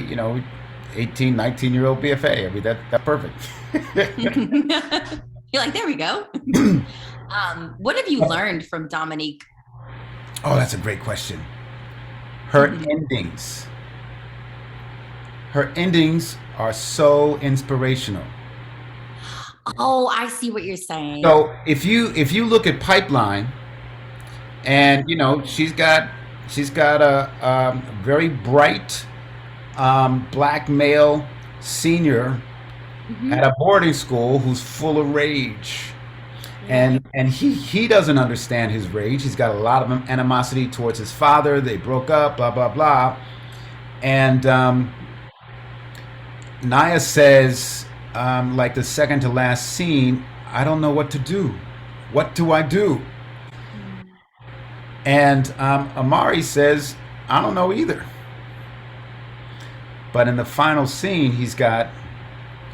[SPEAKER 2] 18, 19-year-old BFA. I mean, that's perfect.
[SPEAKER 1] You're like, there we go. What have you learned from Dominique?
[SPEAKER 2] Oh, that's a great question. Her endings. Her endings are so inspirational.
[SPEAKER 1] Oh, I see what you're saying.
[SPEAKER 2] So if you look at Pipeline, and she's got a very bright black male senior
[SPEAKER 1] Hmm.
[SPEAKER 2] at a boarding school who's full of rage, and he doesn't understand his rage. He's got a lot of animosity towards his father. They broke up, blah blah blah, and Naya says, like the second to last scene, I don't know what to do. What do I do? And Amari says, I don't know either. But in the final scene, he's got,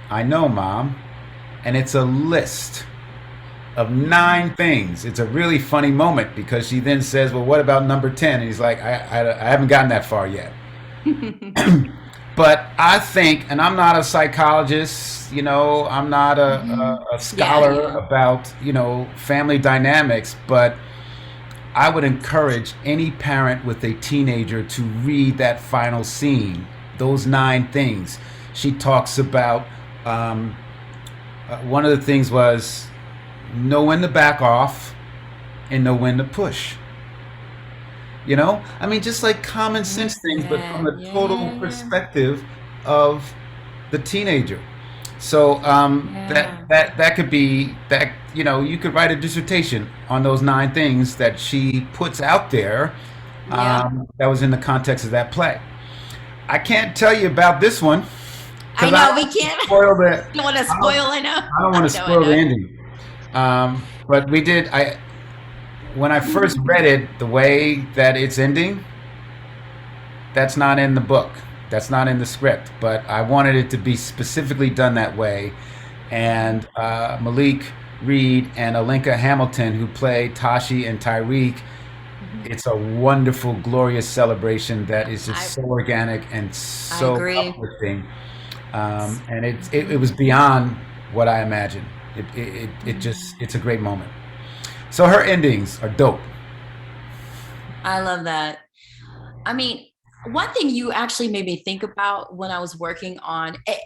[SPEAKER 2] I know, Mom. And it's a list of 9 things. It's a really funny moment because she then says, well, what about number 10? And he's like, I haven't gotten that far yet. But I think, and I'm not a psychologist, I'm not a scholar about, family dynamics, but I would encourage any parent with a teenager to read that final scene, those 9 things. She talks about, one of the things was know when to back off and know when to push. I mean, just like common sense things, but from the total perspective of the teenager. So that could be that, you could write a dissertation on those 9 things that she puts out there, that was in the context of that play. I can't tell you about this one
[SPEAKER 1] I
[SPEAKER 2] because
[SPEAKER 1] know we can't.
[SPEAKER 2] spoil the.
[SPEAKER 1] You don't want to spoil. I know.
[SPEAKER 2] I don't want to
[SPEAKER 1] I
[SPEAKER 2] spoil the
[SPEAKER 1] know.
[SPEAKER 2] ending. But we did. When I first read it, the way that it's ending, that's not in the book. That's not in the script. But I wanted it to be specifically done that way. And Malik Reed and Alinka Hamilton, who play Tashi and Tyreek, it's a wonderful, glorious celebration that is just so organic and so
[SPEAKER 1] agree.
[SPEAKER 2] uplifting. And it was beyond what I imagined. It's a great moment. So her endings are dope.
[SPEAKER 1] I love that. I mean, one thing you actually made me think about when I was working on it.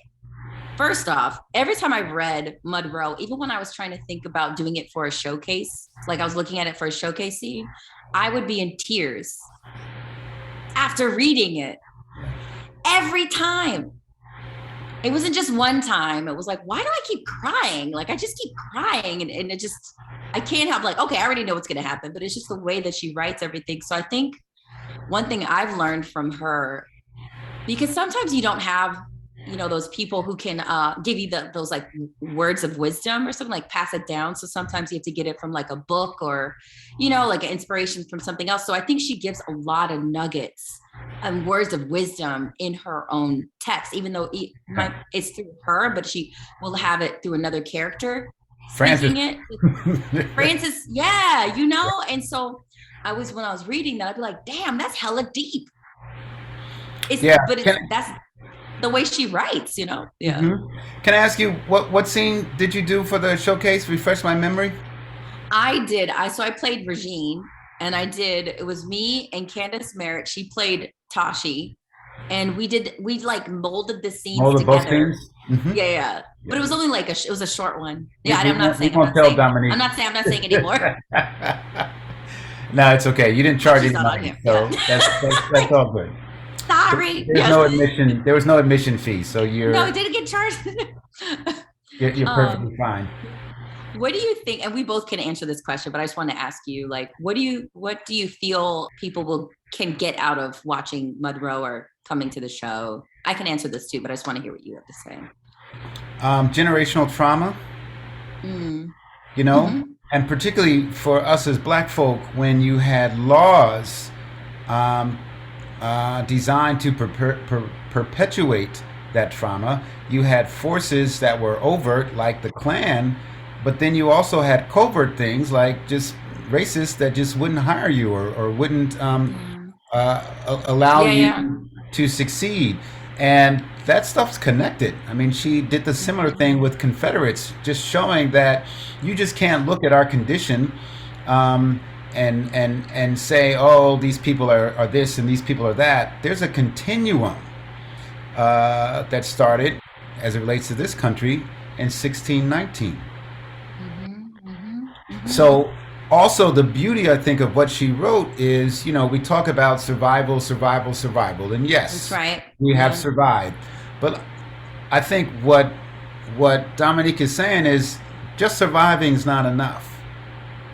[SPEAKER 1] First off, every time I read Monroe, even when I was trying to think about doing it for a showcase, like I was looking at it for a showcase scene, I would be in tears after reading it every time. It wasn't just one time. It was like, why do I keep crying? Like, I just keep crying. And it just, I can't help, like, okay, I already know what's going to happen, but it's just the way that she writes everything. So I think one thing I've learned from her, because sometimes you don't have, those people who can give you those like words of wisdom or something, like pass it down. So sometimes you have to get it from like a book or, like an inspiration from something else. So I think she gives a lot of nuggets and words of wisdom in her own text, even though it's through her, but she will have it through another character
[SPEAKER 2] Francis.
[SPEAKER 1] speaking it. Francis, yeah, and so when I was reading that, I'd be like, damn, that's hella deep. That's the way she writes, Yeah.
[SPEAKER 2] Can I ask you what scene did you do for the showcase? Refresh my memory.
[SPEAKER 1] I did. I played Regine, and it was me and Candace Merritt. She played Tashi, and we like molded the scenes
[SPEAKER 2] Molded both
[SPEAKER 1] together.
[SPEAKER 2] scenes? Mm-hmm.
[SPEAKER 1] Yeah. But it was only like it was a short one. Yeah,
[SPEAKER 2] I'm not saying
[SPEAKER 1] anymore.
[SPEAKER 2] No, it's okay. You didn't charge any
[SPEAKER 1] She's not on
[SPEAKER 2] money,
[SPEAKER 1] here.
[SPEAKER 2] so that's all good.
[SPEAKER 1] Sorry.
[SPEAKER 2] There's no admission. There was no admission fee, so
[SPEAKER 1] No, it didn't get charged.
[SPEAKER 2] you're perfectly fine.
[SPEAKER 1] What do you think? And we both can answer this question, but I just want to ask you, like, what do you feel people can get out of watching Monroe or coming to the show? I can answer this too, but I just want to hear what you have to say.
[SPEAKER 2] Generational trauma. And particularly for us as Black folk, when you had laws designed to perpetuate that trauma, you had forces that were overt, like the Klan, but then you also had covert things like just racists that just wouldn't hire you or wouldn't allow you to succeed. And that stuff's connected. I mean, she did the similar thing with Confederates, just showing that you just can't look at our condition um, and say, oh, these people are this and these people are that. There's a continuum that started as it relates to this country in 1619.
[SPEAKER 1] Mhm, mhm, mhm.
[SPEAKER 2] So, also the beauty, I think, of what she wrote is, we talk about survival, survival, survival, and
[SPEAKER 1] That's
[SPEAKER 2] yes,
[SPEAKER 1] right.
[SPEAKER 2] we have
[SPEAKER 1] Yeah.
[SPEAKER 2] survived. But I think what Dominique is saying is just surviving is not enough.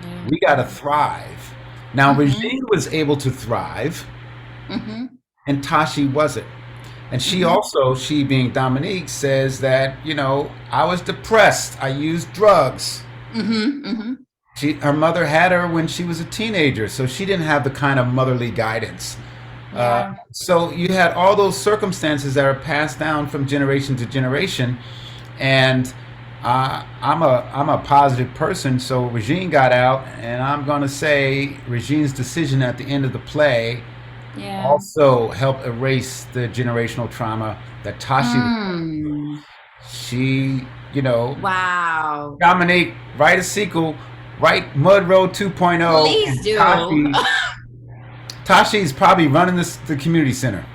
[SPEAKER 1] Yeah.
[SPEAKER 2] We got to thrive. Now,
[SPEAKER 1] Mhm,
[SPEAKER 2] Regine was able to thrive,
[SPEAKER 1] mhm,
[SPEAKER 2] and Tashi wasn't. And she
[SPEAKER 1] mhm,
[SPEAKER 2] also, she being Dominique, says that, I was depressed. I used drugs.
[SPEAKER 1] mhm, mhm.
[SPEAKER 2] Her mother had her when she was a teenager, so she didn't have the kind of motherly guidance.
[SPEAKER 1] Yeah.
[SPEAKER 2] So you had all those circumstances that are passed down from generation to generation, and I'm a positive person. So Regine got out, and I'm gonna say Regine's decision at the end of the play
[SPEAKER 1] Yeah.
[SPEAKER 2] also helped erase the generational trauma that Tashi.
[SPEAKER 1] Mm.
[SPEAKER 2] She, you know,
[SPEAKER 1] Wow.
[SPEAKER 2] Dominique, write a sequel, write Mud Road 2.0,
[SPEAKER 1] Please
[SPEAKER 2] and
[SPEAKER 1] do.
[SPEAKER 2] Tashi's probably running the community center.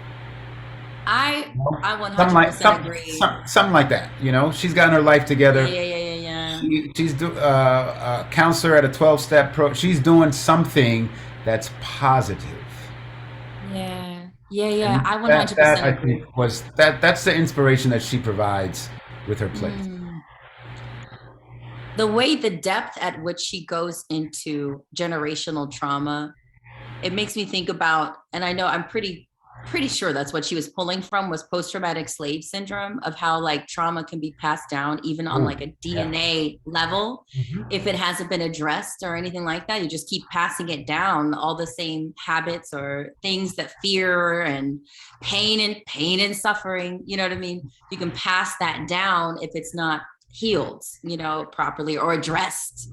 [SPEAKER 1] I
[SPEAKER 2] You know?
[SPEAKER 1] I
[SPEAKER 2] Something like
[SPEAKER 1] 100% agree.
[SPEAKER 2] something like that. She's gotten her life
[SPEAKER 1] Yeah,
[SPEAKER 2] together.
[SPEAKER 1] yeah, yeah, yeah, yeah.
[SPEAKER 2] She's a counselor at a 12-step pro. She's doing something that's positive,
[SPEAKER 1] Yeah. Yeah, yeah.
[SPEAKER 2] and
[SPEAKER 1] I
[SPEAKER 2] that
[SPEAKER 1] 100%
[SPEAKER 2] I
[SPEAKER 1] agree.
[SPEAKER 2] think that's the inspiration that she provides with her plays.
[SPEAKER 1] Mm. The way the depth at which she goes into generational trauma, it makes me think about, and I know I'm pretty sure that's what she was pulling from, was post-traumatic slave syndrome, of how like trauma can be passed down even on
[SPEAKER 2] Ooh,
[SPEAKER 1] like a
[SPEAKER 2] yeah.
[SPEAKER 1] DNA level.
[SPEAKER 2] Mhm.
[SPEAKER 1] If it hasn't been addressed or anything like that, you just keep passing it down, all the same habits or things that fear and pain and suffering, you know what I mean? You can pass that down if it's not healed, properly or addressed.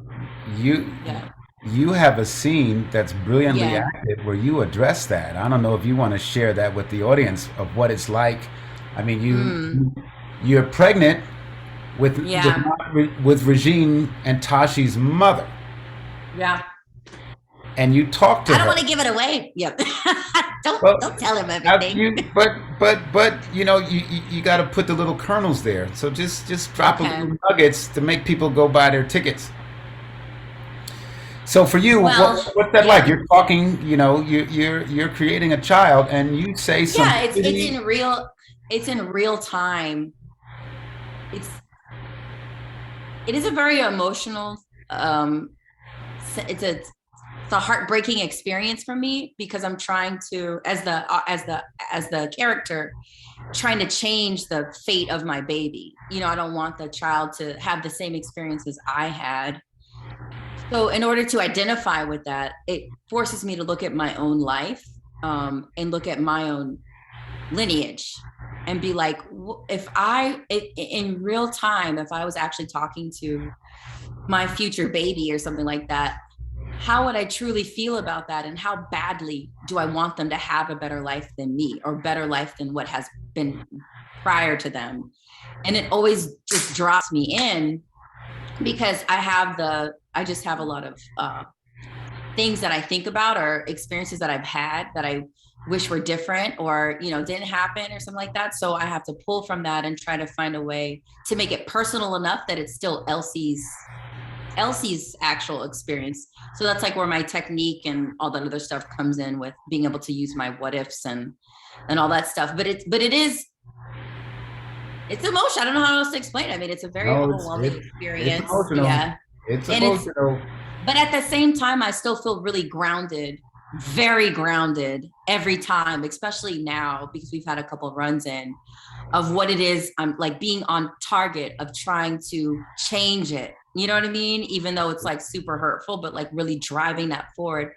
[SPEAKER 2] You
[SPEAKER 1] Yeah.
[SPEAKER 2] you have a scene that's brilliantly
[SPEAKER 1] Yeah.
[SPEAKER 2] acted where you address that. I don't know if you want to share that with the audience of what it's like. I mean,
[SPEAKER 1] Mm.
[SPEAKER 2] you're pregnant with
[SPEAKER 1] Yeah.
[SPEAKER 2] with Regine and Tashi's mother,
[SPEAKER 1] Yeah.
[SPEAKER 2] and you talk to
[SPEAKER 1] I don't
[SPEAKER 2] her.
[SPEAKER 1] want to give it away. Yep. don't
[SPEAKER 2] Well,
[SPEAKER 1] don't tell him everything.
[SPEAKER 2] you got to put the little kernels there. So just drop a
[SPEAKER 1] Okay.
[SPEAKER 2] little nuggets to make people go buy their tickets. So for you,
[SPEAKER 1] Well,
[SPEAKER 2] what's that like?
[SPEAKER 1] yeah.
[SPEAKER 2] You're talking, you're creating a child, and you say some
[SPEAKER 1] Yeah, it's
[SPEAKER 2] pretty.
[SPEAKER 1] in real time. It's it is a very emotional it's a heartbreaking experience for me, because I'm trying to, as the character, trying to change the fate of my baby. I don't want the child to have the same experiences I had. So in order to identify with that, it forces me to look at my own life, and look at my own lineage, and be like, if in real time, if I was actually talking to my future baby or something like that, how would I truly feel about that? And how badly do I want them to have a better life than me, or better life than what has been prior to them? And it always just drops me in, because I just have a lot of things that I think about, or experiences that I've had that I wish were different, or didn't happen or something like that. So I have to pull from that and try to find a way to make it personal enough that it's still Elsie's actual experience. So that's like where my technique and all that other stuff comes in, with being able to use my what ifs and all that stuff. But it's emotional. I don't know how else to explain it. I mean, it's a very
[SPEAKER 2] No,
[SPEAKER 1] overwhelming
[SPEAKER 2] it's
[SPEAKER 1] experience.
[SPEAKER 2] emotional.
[SPEAKER 1] Yeah.
[SPEAKER 2] It's
[SPEAKER 1] And it's
[SPEAKER 2] emotional.
[SPEAKER 1] but at the same time, I still feel really grounded, very grounded every time, especially now, because we've had a couple of runs in of what it is. I'm like being on target of trying to change it. You know what I mean? Even though it's like super hurtful, but like really driving that forward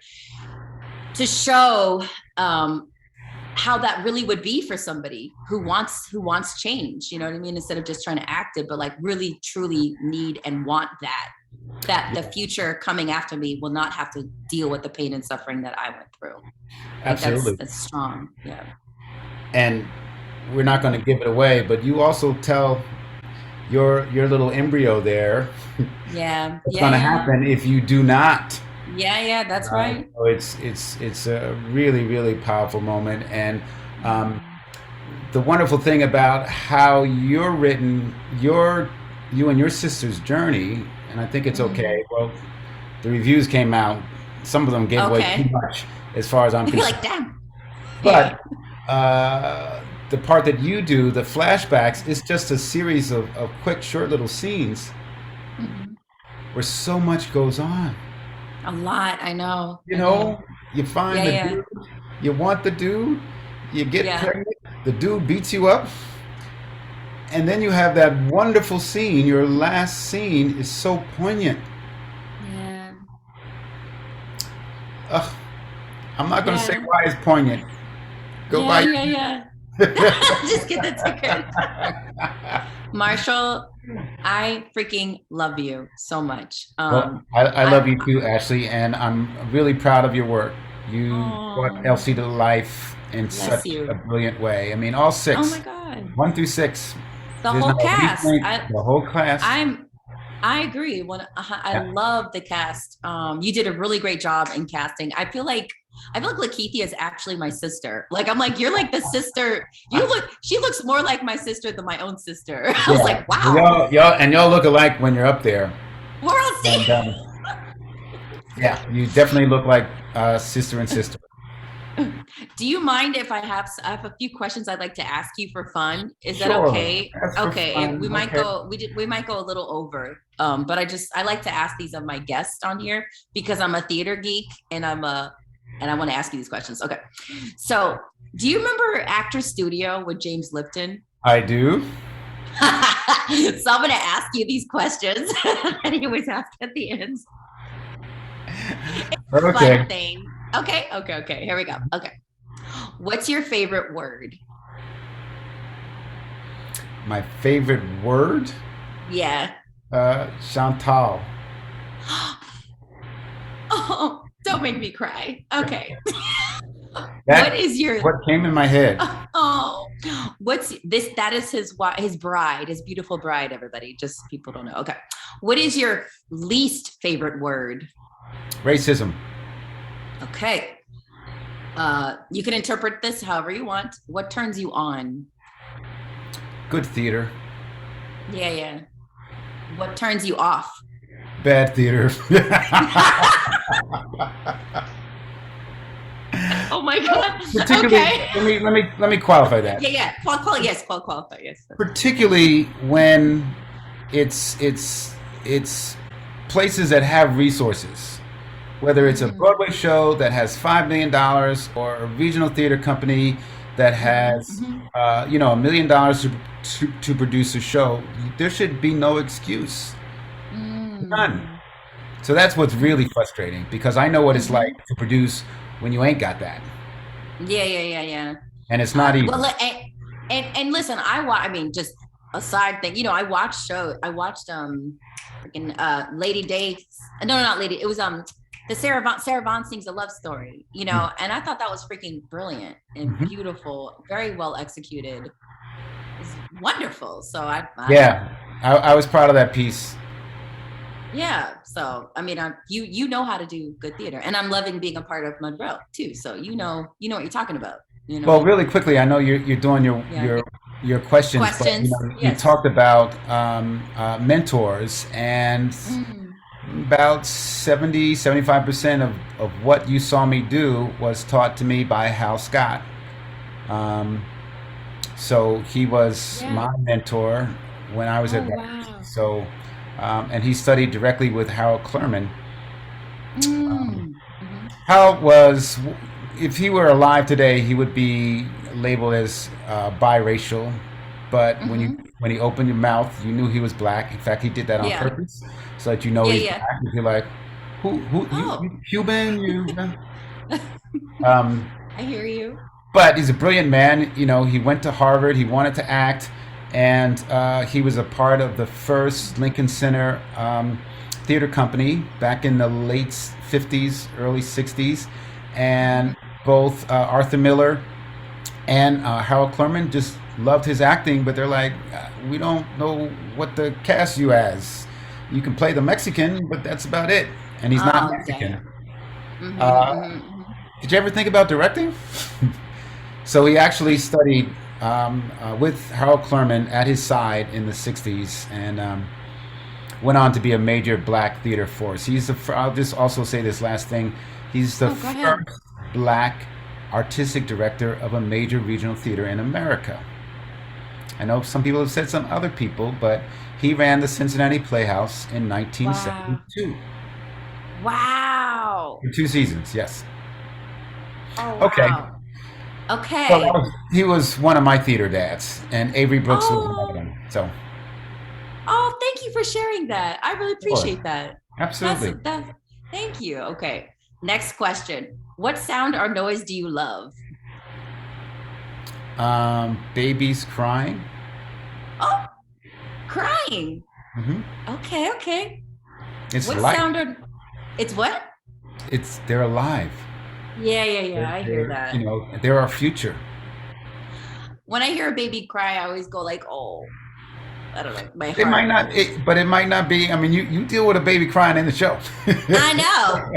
[SPEAKER 1] to show how that really would be for somebody who wants change. You know what I mean? Instead of just trying to act it, but like really truly need and want that the future coming after me will not have to deal with the pain and suffering that I went through. Like that's
[SPEAKER 2] Absolutely.
[SPEAKER 1] strong. Yeah.
[SPEAKER 2] And we're not going to give it away, but you also tell your little embryo there
[SPEAKER 1] Yeah.
[SPEAKER 2] what's
[SPEAKER 1] Yeah.
[SPEAKER 2] going to
[SPEAKER 1] Yeah.
[SPEAKER 2] happen if you do not.
[SPEAKER 1] Yeah. Yeah. That's right.
[SPEAKER 2] So it's a really really powerful moment, and um,
[SPEAKER 1] Mhm.
[SPEAKER 2] the wonderful thing about how you're written, you and your sister's journey, and I think it's
[SPEAKER 1] Mhm.
[SPEAKER 2] okay. Well, the reviews came out. Some of them gave away too
[SPEAKER 1] Okay.
[SPEAKER 2] much, as far as I'm
[SPEAKER 1] You're
[SPEAKER 2] concerned.
[SPEAKER 1] like, damn. Yeah.
[SPEAKER 2] But the part that you do, the flashbacks, is just a series of quick, short little scenes
[SPEAKER 1] Mhm.
[SPEAKER 2] where so much goes on.
[SPEAKER 1] A lot. I know.
[SPEAKER 2] You
[SPEAKER 1] I know.
[SPEAKER 2] know, you
[SPEAKER 1] Yeah.
[SPEAKER 2] find the
[SPEAKER 1] Yeah.
[SPEAKER 2] dude, you want the dude, you get
[SPEAKER 1] Yeah.
[SPEAKER 2] pregnant, the dude beats you up, and then you have that wonderful scene. Your last scene is so poignant.
[SPEAKER 1] Yeah.
[SPEAKER 2] Ugh, I'm not going to say
[SPEAKER 1] Yeah.
[SPEAKER 2] why it's poignant. Go
[SPEAKER 1] Yeah.
[SPEAKER 2] buy
[SPEAKER 1] Yeah. Yeah. Just get the ticket. Marshall, I freaking love you so much.
[SPEAKER 2] Well, I
[SPEAKER 1] I,
[SPEAKER 2] love you too, Ashley, and I'm really proud of your work. You brought
[SPEAKER 1] oh,
[SPEAKER 2] Elsie to life in
[SPEAKER 1] bless
[SPEAKER 2] such a
[SPEAKER 1] you.
[SPEAKER 2] brilliant way. I mean, all
[SPEAKER 1] Oh my
[SPEAKER 2] six,
[SPEAKER 1] God.
[SPEAKER 2] 1 through 6.
[SPEAKER 1] The
[SPEAKER 2] There's
[SPEAKER 1] whole
[SPEAKER 2] not a weak
[SPEAKER 1] cast.
[SPEAKER 2] point. The whole class.
[SPEAKER 1] I'm I agree. I
[SPEAKER 2] Yeah.
[SPEAKER 1] love the cast. You did a really great job in casting. I feel like Lakeithia is actually my sister. Like I'm like, you're like the sister. She looks more like my sister than my own sister. I was
[SPEAKER 2] Yeah.
[SPEAKER 1] like, wow,
[SPEAKER 2] Y'all look alike when you're up there.
[SPEAKER 1] world
[SPEAKER 2] And
[SPEAKER 1] stage.
[SPEAKER 2] yeah, you definitely look like sister and sister.
[SPEAKER 1] Do you mind if I have a few questions I'd like to ask you for fun? Is that
[SPEAKER 2] Sure.
[SPEAKER 1] okay?
[SPEAKER 2] That's for
[SPEAKER 1] Okay, and
[SPEAKER 2] fun. Okay.
[SPEAKER 1] we might go a little over. But I like to ask these of my guests on here because I'm a theater geek and I want to ask you these questions. Okay. So, do you remember Actor Studio with James Lipton?
[SPEAKER 2] I do.
[SPEAKER 1] So I'm going to ask you these questions that he always asks at the end.
[SPEAKER 2] Okay.
[SPEAKER 1] Fun thing. Okay. Here we go. Okay. What's your favorite word?
[SPEAKER 2] My favorite word,
[SPEAKER 1] Yeah.
[SPEAKER 2] Chantal.
[SPEAKER 1] Oh, don't make me cry. Okay. What
[SPEAKER 2] That
[SPEAKER 1] is your
[SPEAKER 2] what came in my head.
[SPEAKER 1] oh what's this? That is his bride, his beautiful bride, everybody. Just people don't know. Okay. What is your least favorite word?
[SPEAKER 2] Racism.
[SPEAKER 1] Okay. You can interpret this however you want. What turns you on?
[SPEAKER 2] Good theater.
[SPEAKER 1] Yeah. What turns you off?
[SPEAKER 2] Bad theater.
[SPEAKER 1] Oh my God.
[SPEAKER 2] Particularly,
[SPEAKER 1] Okay.
[SPEAKER 2] let me qualify that.
[SPEAKER 1] Yeah. Qualify. Yes.
[SPEAKER 2] Particularly when it's places that have resources, whether it's a
[SPEAKER 1] Mm-hmm.
[SPEAKER 2] Broadway show that has $5 million or a regional theater company that has
[SPEAKER 1] Mm-hmm.
[SPEAKER 2] $1 million to produce a show. There should be no excuse, none.
[SPEAKER 1] Mm-hmm.
[SPEAKER 2] So that's what's really frustrating, because I know what it's like
[SPEAKER 1] Mm-hmm.
[SPEAKER 2] to produce when you ain't got that,
[SPEAKER 1] Yeah.
[SPEAKER 2] and it's not easy.
[SPEAKER 1] Well, and listen, I mean, just a side thing, I watched freaking Lady Day. No, not Lady. It was the Sarah Vaughan sings a love story, and I thought that was freaking brilliant and
[SPEAKER 2] Mhm.
[SPEAKER 1] beautiful, very well executed. It's wonderful. So I
[SPEAKER 2] Yeah, I was proud of that piece.
[SPEAKER 1] yeah. So I mean, you know how to do good theater, and I'm loving being a part of Monroe too. So you know what you're talking about.
[SPEAKER 2] Well, really quickly, I know you're doing
[SPEAKER 1] Yeah.
[SPEAKER 2] your questions, but
[SPEAKER 1] Questions.
[SPEAKER 2] you
[SPEAKER 1] Yes.
[SPEAKER 2] talked about mentors, and
[SPEAKER 1] Mhm.
[SPEAKER 2] about 75% of what you saw me do was taught to me by Hal Scott. Um, so he was
[SPEAKER 1] Yeah.
[SPEAKER 2] my mentor when I was
[SPEAKER 1] Oh
[SPEAKER 2] at Rutgers.
[SPEAKER 1] wow.
[SPEAKER 2] So, and he studied directly with Harold Clurman.
[SPEAKER 1] Mm. Mhm.
[SPEAKER 2] Hal was, if he were alive today, he would be labeled as biracial. But
[SPEAKER 1] Mhm.
[SPEAKER 2] when he opened your mouth, you knew he was black. In fact, he did that on
[SPEAKER 1] Yeah.
[SPEAKER 2] purpose, so that you know he's
[SPEAKER 1] Yeah.
[SPEAKER 2] black. If you're like, who
[SPEAKER 1] Oh,
[SPEAKER 2] you Cuban? Um,
[SPEAKER 1] I hear you.
[SPEAKER 2] but he's a brilliant man. He went to Harvard. He wanted to act, and he was a part of the first Lincoln Center theater company back in the late '50s, early '60s, and both Arthur Miller And Harold Clurman just loved his acting, but they're like, we don't know what to cast you as. You can play the Mexican, but that's about it. And he's not
[SPEAKER 1] Oh,
[SPEAKER 2] Mexican.
[SPEAKER 1] damn. Mm-hmm,
[SPEAKER 2] Uh,
[SPEAKER 1] mm-hmm,
[SPEAKER 2] did you ever think about directing? So he actually studied with Harold Clurman at his side in the 60s and went on to be a major black theater force. I'll just also say this last thing. He's the
[SPEAKER 1] oh, go ahead.
[SPEAKER 2] first black artistic director of a major regional theater in America. I know some people have said some other people, but he ran the Cincinnati Playhouse in
[SPEAKER 1] Wow.
[SPEAKER 2] 1972.
[SPEAKER 1] Wow.
[SPEAKER 2] For 2 seasons, yes.
[SPEAKER 1] Oh,
[SPEAKER 2] Okay.
[SPEAKER 1] wow.
[SPEAKER 2] So
[SPEAKER 1] Okay.
[SPEAKER 2] he was one of my theater dads, and Avery Brooks was another
[SPEAKER 1] Oh,
[SPEAKER 2] one. So,
[SPEAKER 1] oh, thank you for sharing that. I really
[SPEAKER 2] sure.
[SPEAKER 1] appreciate that.
[SPEAKER 2] Absolutely.
[SPEAKER 1] That's thank you. Okay. Next question. What sound or noise do you love?
[SPEAKER 2] Babies crying.
[SPEAKER 1] Oh, crying.
[SPEAKER 2] Hmm.
[SPEAKER 1] Okay, okay.
[SPEAKER 2] It's
[SPEAKER 1] What
[SPEAKER 2] life.
[SPEAKER 1] sound or it's what?
[SPEAKER 2] They're alive.
[SPEAKER 1] Yeah, yeah, yeah. I hear
[SPEAKER 2] They're
[SPEAKER 1] that.
[SPEAKER 2] they're our future.
[SPEAKER 1] When I hear a baby cry, I always go like, oh, I don't know, my
[SPEAKER 2] It might
[SPEAKER 1] heart
[SPEAKER 2] not,
[SPEAKER 1] goes.
[SPEAKER 2] but it might not be. I mean, you deal with a baby crying in the show,
[SPEAKER 1] I know.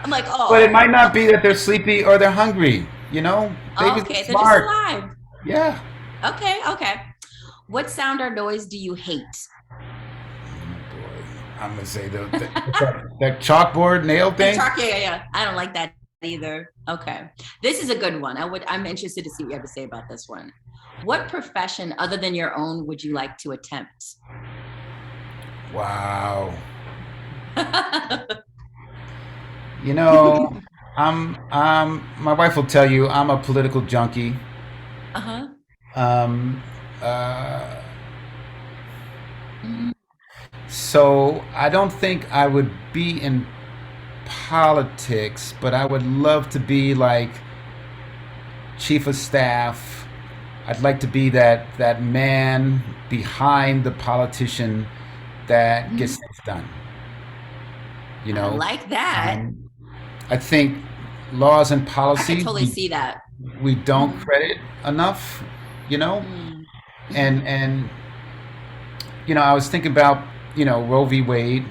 [SPEAKER 1] I'm like,
[SPEAKER 2] but it
[SPEAKER 1] oh,
[SPEAKER 2] might not be that they're sleepy or they're hungry. Babies are
[SPEAKER 1] okay. They're just
[SPEAKER 2] smart.
[SPEAKER 1] alive.
[SPEAKER 2] Yeah.
[SPEAKER 1] Okay, okay. What sound or noise do you hate?
[SPEAKER 2] Oh boy, I'm gonna say that chalkboard nail
[SPEAKER 1] The
[SPEAKER 2] thing.
[SPEAKER 1] chalk, yeah, yeah, yeah. I don't like that either. Okay. This is a good one. I'm interested to see what you have to say about this one. What profession other than your own would you like to attempt?
[SPEAKER 2] Wow.
[SPEAKER 1] Uh-huh.
[SPEAKER 2] You know, my wife will tell you I'm a political junkie. Um, uh,
[SPEAKER 1] Mhm.
[SPEAKER 2] so I don't think I would be in politics, but I would love to be like chief of staff. I'd like to be that man behind the politician that gets
[SPEAKER 1] Mhm.
[SPEAKER 2] things done. You
[SPEAKER 1] I
[SPEAKER 2] know,
[SPEAKER 1] like that.
[SPEAKER 2] um, I think laws and
[SPEAKER 1] I could
[SPEAKER 2] policy
[SPEAKER 1] totally see that.
[SPEAKER 2] we don't
[SPEAKER 1] Mhm.
[SPEAKER 2] credit enough. You know,
[SPEAKER 1] Mm.
[SPEAKER 2] and
[SPEAKER 1] Mhm.
[SPEAKER 2] I was thinking about Roe v. Wade,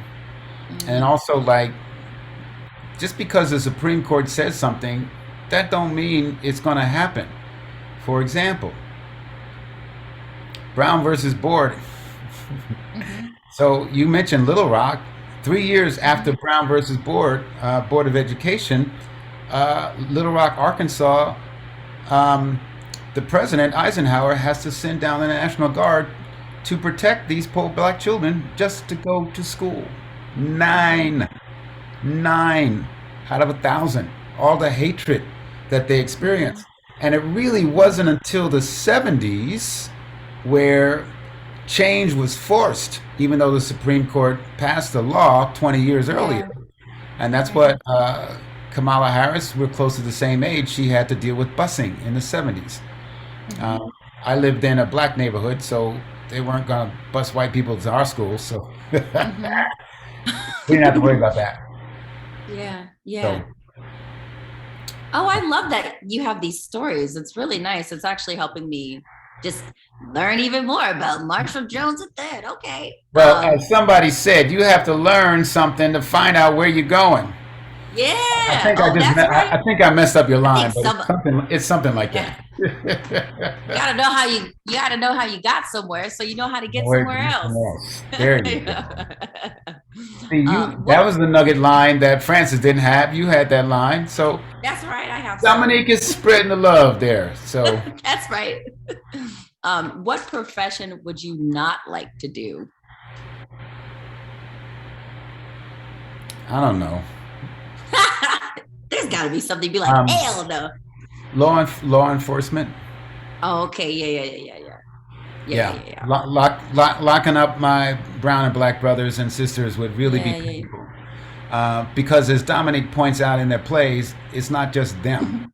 [SPEAKER 2] and
[SPEAKER 1] Mm.
[SPEAKER 2] also like just because the Supreme Court says something, that don't mean it's going to happen. For example, Brown versus Board.
[SPEAKER 1] Mhm.
[SPEAKER 2] So you mentioned Little Rock. 3 years after
[SPEAKER 1] Mhm.
[SPEAKER 2] Brown versus Board of Education, Little Rock, Arkansas, um, the president Eisenhower has to send down the National Guard to protect these poor black children just to go to school.
[SPEAKER 1] Mhm.
[SPEAKER 2] Nine, nine out of 1,000. All the hatred that they experienced,
[SPEAKER 1] Mhm.
[SPEAKER 2] and it really wasn't until the 70s where change was forced, even though the Supreme Court passed the law 20 years earlier.
[SPEAKER 1] Yeah.
[SPEAKER 2] And that's
[SPEAKER 1] Right.
[SPEAKER 2] what Kamala Harris, we're close to the same age, she had to deal with busing in the 70s. Um,
[SPEAKER 1] Mhm.
[SPEAKER 2] I lived in a black neighborhood, so they weren't going to bus white people to our school, so we
[SPEAKER 1] Mhm.
[SPEAKER 2] didn't have to worry about that.
[SPEAKER 1] Yeah.
[SPEAKER 2] So,
[SPEAKER 1] Yeah. Oh, I love that you have these stories. It's really nice. It's actually helping me just learn even more about Marshall Jones at that. Okay.
[SPEAKER 2] well, as somebody said, you have to learn something to find out where you're going. I
[SPEAKER 1] Yeah.
[SPEAKER 2] think I
[SPEAKER 1] Oh,
[SPEAKER 2] just
[SPEAKER 1] that's right.
[SPEAKER 2] I think I messed up your
[SPEAKER 1] I think
[SPEAKER 2] line, but
[SPEAKER 1] some
[SPEAKER 2] it's something like
[SPEAKER 1] yeah.
[SPEAKER 2] that.
[SPEAKER 1] You gotta know how you gotta know how you got somewhere so you know how to get
[SPEAKER 2] Where
[SPEAKER 1] somewhere
[SPEAKER 2] something
[SPEAKER 1] else.
[SPEAKER 2] else. There you go. See, that
[SPEAKER 1] What
[SPEAKER 2] was the nugget line that Francis didn't have. You had that line. So
[SPEAKER 1] that's right, I have some.
[SPEAKER 2] Dominique is spreading the love there. So
[SPEAKER 1] That's right. What profession would you not like to do?
[SPEAKER 2] I don't know.
[SPEAKER 1] There's got to be something to be like,
[SPEAKER 2] Um,
[SPEAKER 1] hell no.
[SPEAKER 2] law enforcement.
[SPEAKER 1] Oh, okay. Yeah, yeah, yeah, yeah, yeah. Yeah,
[SPEAKER 2] Yeah,
[SPEAKER 1] yeah, yeah.
[SPEAKER 2] locking up my brown and black brothers and sisters would really be
[SPEAKER 1] Yeah, yeah.
[SPEAKER 2] painful. Because as Dominique points out in their plays, it's not just them.
[SPEAKER 1] Mhm,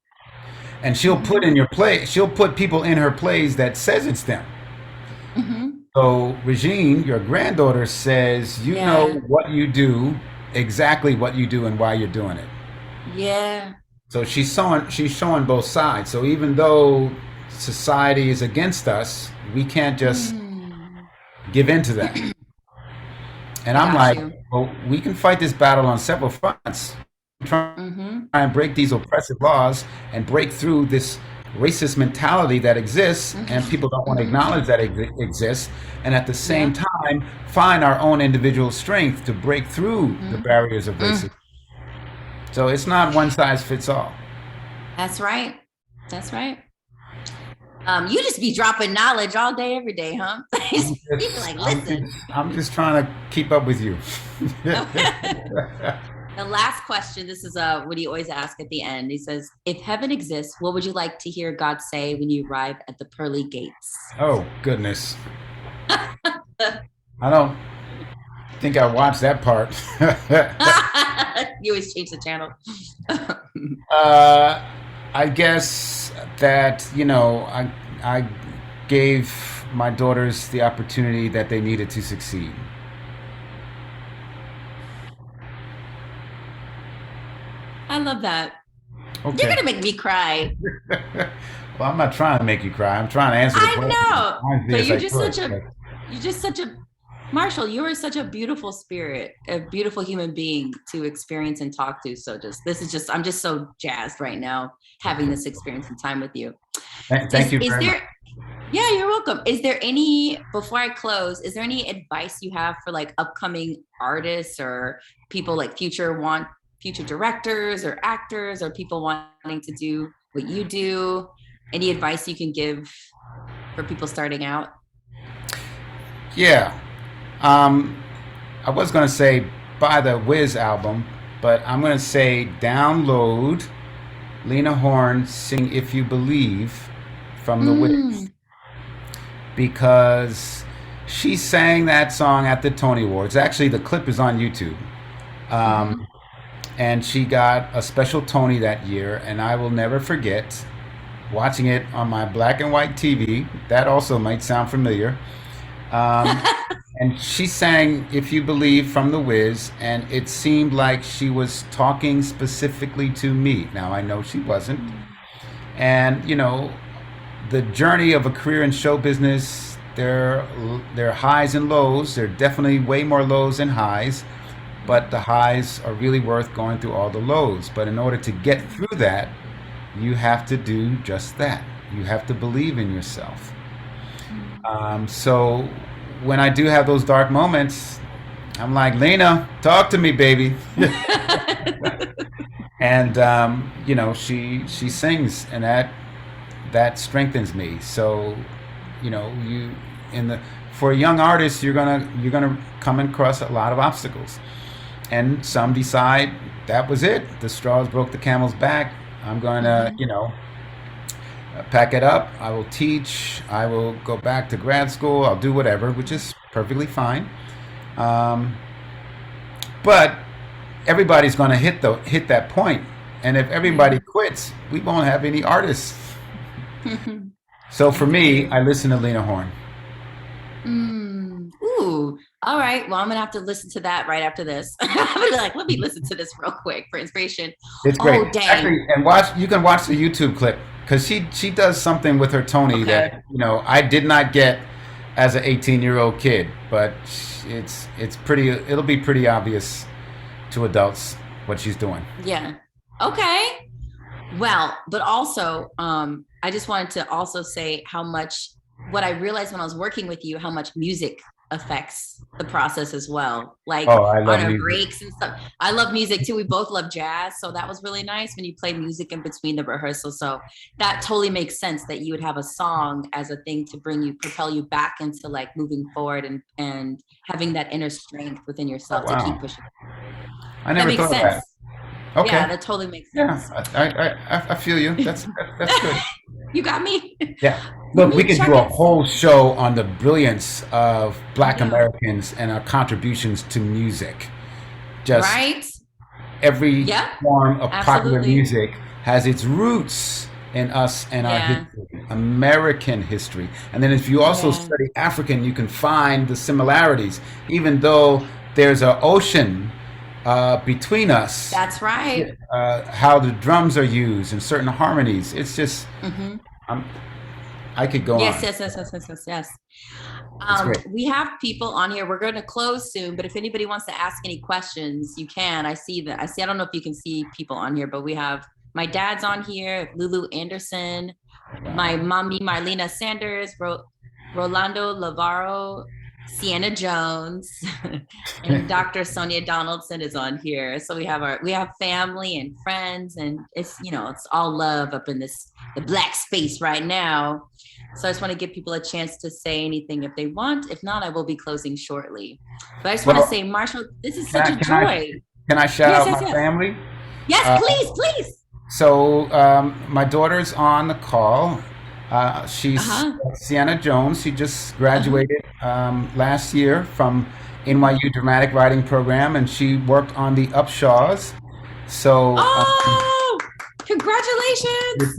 [SPEAKER 2] And
[SPEAKER 1] mhm,
[SPEAKER 2] she'll put people in her plays that says it's them.
[SPEAKER 1] mhm.
[SPEAKER 2] So Regine, your granddaughter, says you know
[SPEAKER 1] Yeah,
[SPEAKER 2] what you do, exactly what you do and why you're doing it.
[SPEAKER 1] yeah.
[SPEAKER 2] So she's showing both sides. So even though society is against us, we can't just
[SPEAKER 1] Mm,
[SPEAKER 2] give in to that. And
[SPEAKER 1] I
[SPEAKER 2] I'm
[SPEAKER 1] got
[SPEAKER 2] like,
[SPEAKER 1] you.
[SPEAKER 2] well, we can fight this battle on several fronts. Try
[SPEAKER 1] Mm-hmm.
[SPEAKER 2] and break these oppressive laws and break through this racist mentality that exists, and
[SPEAKER 1] Mm-hmm.
[SPEAKER 2] people don't want to
[SPEAKER 1] Mm-hmm.
[SPEAKER 2] acknowledge that it exists. And at the same
[SPEAKER 1] Yeah.
[SPEAKER 2] time, find our own individual strength to break through the
[SPEAKER 1] Mm-hmm.
[SPEAKER 2] barriers of
[SPEAKER 1] Mm,
[SPEAKER 2] racism. So it's not one size fits all.
[SPEAKER 1] that's right. That's right. You just be dropping knowledge all day, every day, huh?
[SPEAKER 2] I'm
[SPEAKER 1] You be
[SPEAKER 2] just,
[SPEAKER 1] like,
[SPEAKER 2] I'm
[SPEAKER 1] listen.
[SPEAKER 2] just, I'm just trying to keep up with you.
[SPEAKER 1] The last question, this is what he always asks at the end. He says, if heaven exists, what would you like to hear God say when you arrive at the pearly gates?
[SPEAKER 2] Oh goodness, I don't think I watched that part.
[SPEAKER 1] You always change the channel.
[SPEAKER 2] uh, I guess that I gave my daughters the opportunity that they needed to succeed.
[SPEAKER 1] I love that. You're
[SPEAKER 2] Okay.
[SPEAKER 1] gonna make me cry.
[SPEAKER 2] Well, I'm not trying to make you cry. I'm trying to answer the
[SPEAKER 1] I
[SPEAKER 2] question as
[SPEAKER 1] know,
[SPEAKER 2] honestly
[SPEAKER 1] but
[SPEAKER 2] as I could. But
[SPEAKER 1] you're just such a Marshall. You are such a beautiful spirit, a beautiful human being to experience and talk to. So I'm just so jazzed right now having this experience and time with you.
[SPEAKER 2] thank you
[SPEAKER 1] Is
[SPEAKER 2] very much.
[SPEAKER 1] there? Yeah, you're welcome. Is there any, before I close, is there any advice you have for like upcoming artists or people like future directors or actors or people wanting to do what you do? Any advice you can give for people starting out?
[SPEAKER 2] Yeah. Um, I was going to say buy the Wiz album, but I'm going to say download Lena Horne sing If You Believe from the Wiz,
[SPEAKER 1] Mm,
[SPEAKER 2] because she sang that song at the Tony Awards. Actually, the clip is on YouTube.
[SPEAKER 1] mm-hmm.
[SPEAKER 2] Um, and she got a special Tony that year, and I will never forget watching it on my black and white TV. That also might sound familiar. Um, and she sang If You Believe from The Wiz, and it seemed like she was talking specifically to me. Now, I know she wasn't. And, the journey of a career in show business, there are highs and lows. There are definitely way more lows than highs, but the highs are really worth going through all the lows. But in order to get through that, you have to do just that. You have to believe in yourself. So when I do have those dark moments, I'm like, Lena, talk to me, baby. And she sings, and that strengthens me. So, you in the for a young artist, you're gonna come across a lot of obstacles, and some decide that was it. The straws broke the camel's back. I'm gonna,
[SPEAKER 1] Mm-hmm.
[SPEAKER 2] pack it up. I will teach. I will go back to grad school. I'll do whatever, which is perfectly fine. Um, but everybody's going to hit that point, and if everybody
[SPEAKER 1] Yeah.
[SPEAKER 2] quits, we won't have any artists. So
[SPEAKER 1] I
[SPEAKER 2] for
[SPEAKER 1] feel
[SPEAKER 2] me,
[SPEAKER 1] you.
[SPEAKER 2] I listen to Lena Horne.
[SPEAKER 1] Ooh. All right. Well, I'm gonna have to listen to that right after this. I'm gonna be like, let me listen to this real quick for inspiration.
[SPEAKER 2] It's great,
[SPEAKER 1] Oh, dang.
[SPEAKER 2] actually. And watch. You can watch the YouTube clip because she does something with her Tony
[SPEAKER 1] Okay.
[SPEAKER 2] that I did not get as an 18-year-old kid, but it's pretty. It'll be pretty obvious to adults what she's doing.
[SPEAKER 1] Yeah. Okay. Well, but also, I just wanted to also say what I realized when I was working with you, how much music affects the process as well. Like
[SPEAKER 2] Oh, I
[SPEAKER 1] on
[SPEAKER 2] love
[SPEAKER 1] our
[SPEAKER 2] music.
[SPEAKER 1] breaks and stuff. I love music too. We both love jazz. So that was really nice when you play music in between the rehearsal. So that totally makes sense that you would have a song as a thing to propel you back into like moving forward and having that inner strength within
[SPEAKER 2] Oh,
[SPEAKER 1] yourself to keep
[SPEAKER 2] wow.
[SPEAKER 1] pushing.
[SPEAKER 2] I
[SPEAKER 1] That
[SPEAKER 2] never
[SPEAKER 1] makes
[SPEAKER 2] thought of
[SPEAKER 1] sense.
[SPEAKER 2] that.
[SPEAKER 1] Yeah,
[SPEAKER 2] Okay.
[SPEAKER 1] that totally makes
[SPEAKER 2] Yeah,
[SPEAKER 1] sense.
[SPEAKER 2] I feel you. That's good.
[SPEAKER 1] You got me.
[SPEAKER 2] Yeah.
[SPEAKER 1] Let
[SPEAKER 2] Look, we
[SPEAKER 1] me
[SPEAKER 2] could do
[SPEAKER 1] check
[SPEAKER 2] a
[SPEAKER 1] it.
[SPEAKER 2] whole show on the brilliance of
[SPEAKER 1] I
[SPEAKER 2] Black
[SPEAKER 1] know.
[SPEAKER 2] Americans and our contributions to music. Just
[SPEAKER 1] Right?
[SPEAKER 2] every
[SPEAKER 1] Yep.
[SPEAKER 2] form of popular
[SPEAKER 1] Absolutely.
[SPEAKER 2] music has its roots in us and our
[SPEAKER 1] Yeah.
[SPEAKER 2] history, American history. And then if you also
[SPEAKER 1] Yeah.
[SPEAKER 2] study African, you can find the similarities, even though there's an ocean between us.
[SPEAKER 1] That's right.
[SPEAKER 2] How the drums are used and certain harmonies. It's just
[SPEAKER 1] Hmm.
[SPEAKER 2] um, I could go
[SPEAKER 1] Yes,
[SPEAKER 2] on.
[SPEAKER 1] yes, yes, yes, yes, yes, yes.
[SPEAKER 2] It's great.
[SPEAKER 1] We have people on here. We're going to close soon, but if anybody wants to ask any questions, you can. I see that. I don't know if you can see people on here, but we have my dad's on here, Lulu Anderson, my mommy, Marlena Sanders, Rolando Lavaro, Sienna Jones, and Dr. Sonia Donaldson is on here. So we have family and friends, and it's it's all love up in the Black space right now. So I just want to give people a chance to say anything if they want. If not, I will be closing shortly. But I just want to
[SPEAKER 2] Well,
[SPEAKER 1] say, Marshall, this is
[SPEAKER 2] can
[SPEAKER 1] such
[SPEAKER 2] I
[SPEAKER 1] a
[SPEAKER 2] can I
[SPEAKER 1] joy.
[SPEAKER 2] can I shout
[SPEAKER 1] Yes,
[SPEAKER 2] out
[SPEAKER 1] yes,
[SPEAKER 2] my
[SPEAKER 1] yes.
[SPEAKER 2] family?
[SPEAKER 1] Yes,
[SPEAKER 2] Uh,
[SPEAKER 1] please, please.
[SPEAKER 2] so my daughter's on the call. She's
[SPEAKER 1] Uh-huh.
[SPEAKER 2] Sienna Jones. She just
[SPEAKER 1] Uh-huh.
[SPEAKER 2] graduated last year from NYU Dramatic Writing Program, and she worked on the Upshaws. So
[SPEAKER 1] Oh,
[SPEAKER 2] if
[SPEAKER 1] congratulations.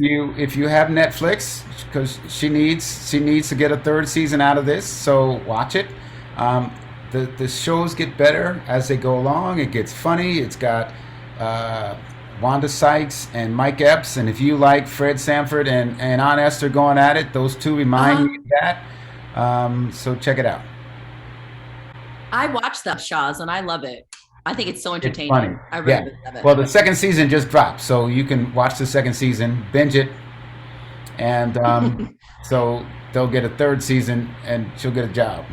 [SPEAKER 2] you have Netflix, because she needs to get a third season out of this, so watch it. Um, the shows get better as they go along. It gets funny. It's got uh, Wanda Sykes and Mike Epps, and if you like Fred Sanford and Aunt Esther going at it, those two remind me
[SPEAKER 1] Uh-huh.
[SPEAKER 2] of that. So check it out.
[SPEAKER 1] I watched the Shaws and I love it. I think it's so
[SPEAKER 2] It's funny.
[SPEAKER 1] entertaining. I
[SPEAKER 2] Yeah.
[SPEAKER 1] really love it.
[SPEAKER 2] Well, the second season just dropped, so you can watch the second season, binge it, and so they'll get a third season, and she'll get a job.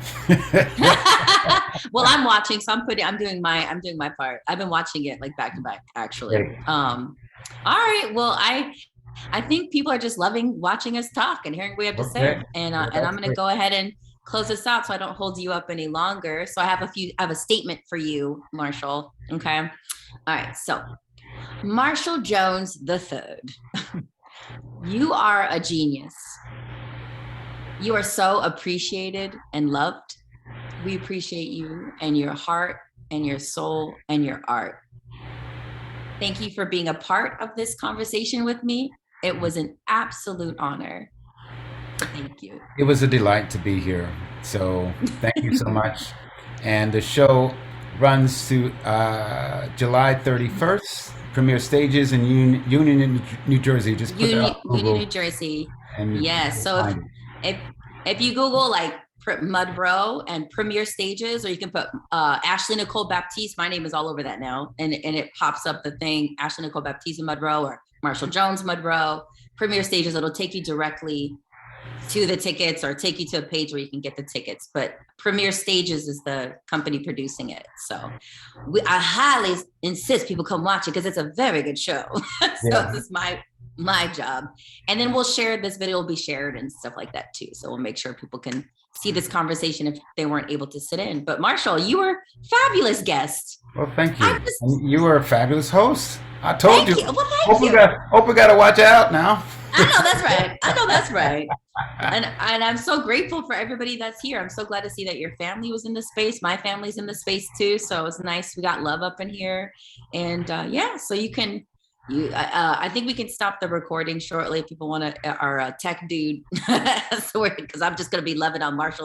[SPEAKER 1] Well, I'm watching, so I'm doing my part. I've been watching it like back to back, actually.
[SPEAKER 2] Great.
[SPEAKER 1] All right. Well, I think people are just loving watching us talk and hearing what we have to
[SPEAKER 2] Okay.
[SPEAKER 1] say. And
[SPEAKER 2] Well,
[SPEAKER 1] and I'm
[SPEAKER 2] that's
[SPEAKER 1] going to
[SPEAKER 2] great.
[SPEAKER 1] go ahead and close this out so I don't hold you up any longer. So I have a statement for you, Marshall. Okay. All right. So Marshall Jones the third, you are a genius. You are so appreciated and loved. We appreciate you and your heart and your soul and your art. Thank you for being a part of this conversation with me. It was an absolute honor. Thank you.
[SPEAKER 2] It was a delight to be here. So thank you so much. And the show runs to July 31st. Premiere stages in Union, New Jersey. Just put that on
[SPEAKER 1] Union,
[SPEAKER 2] Google
[SPEAKER 1] New Jersey.
[SPEAKER 2] and
[SPEAKER 1] Yes.
[SPEAKER 2] you'll
[SPEAKER 1] So
[SPEAKER 2] find it.
[SPEAKER 1] if if you Google like Mud Row and Premiere Stages, or you can put Ashley Nikkole Baptiste. My name is all over that now, and it pops up the thing Ashley Nikkole Baptiste in Mud Row or Marshall Jones Mud Row. Premiere Stages. It'll take you directly to the tickets or take you to a page where you can get the tickets. But Premiere Stages is the company producing it. So I highly insist people come watch it because it's a very good show. So
[SPEAKER 2] Yeah.
[SPEAKER 1] this is my job. And then we'll share this video will be shared and stuff like that too. So we'll make sure people can see this conversation if they weren't able to sit in. But Marshall, you were a fabulous guest.
[SPEAKER 2] Well, thank
[SPEAKER 1] I
[SPEAKER 2] you.
[SPEAKER 1] just
[SPEAKER 2] And you were a fabulous host. I told
[SPEAKER 1] thank
[SPEAKER 2] you.
[SPEAKER 1] you. Well, thank you.
[SPEAKER 2] Hope we got to watch out now.
[SPEAKER 1] I know that's right. I know that's right. And I'm so grateful for everybody that's here. I'm so glad to see that your family was in the space. My family's in the space too. So it was nice. We got love up in here. And yeah, so you can I think we can stop the recording shortly if people want to our tech dude. So because I'm just going to be loving on Marshall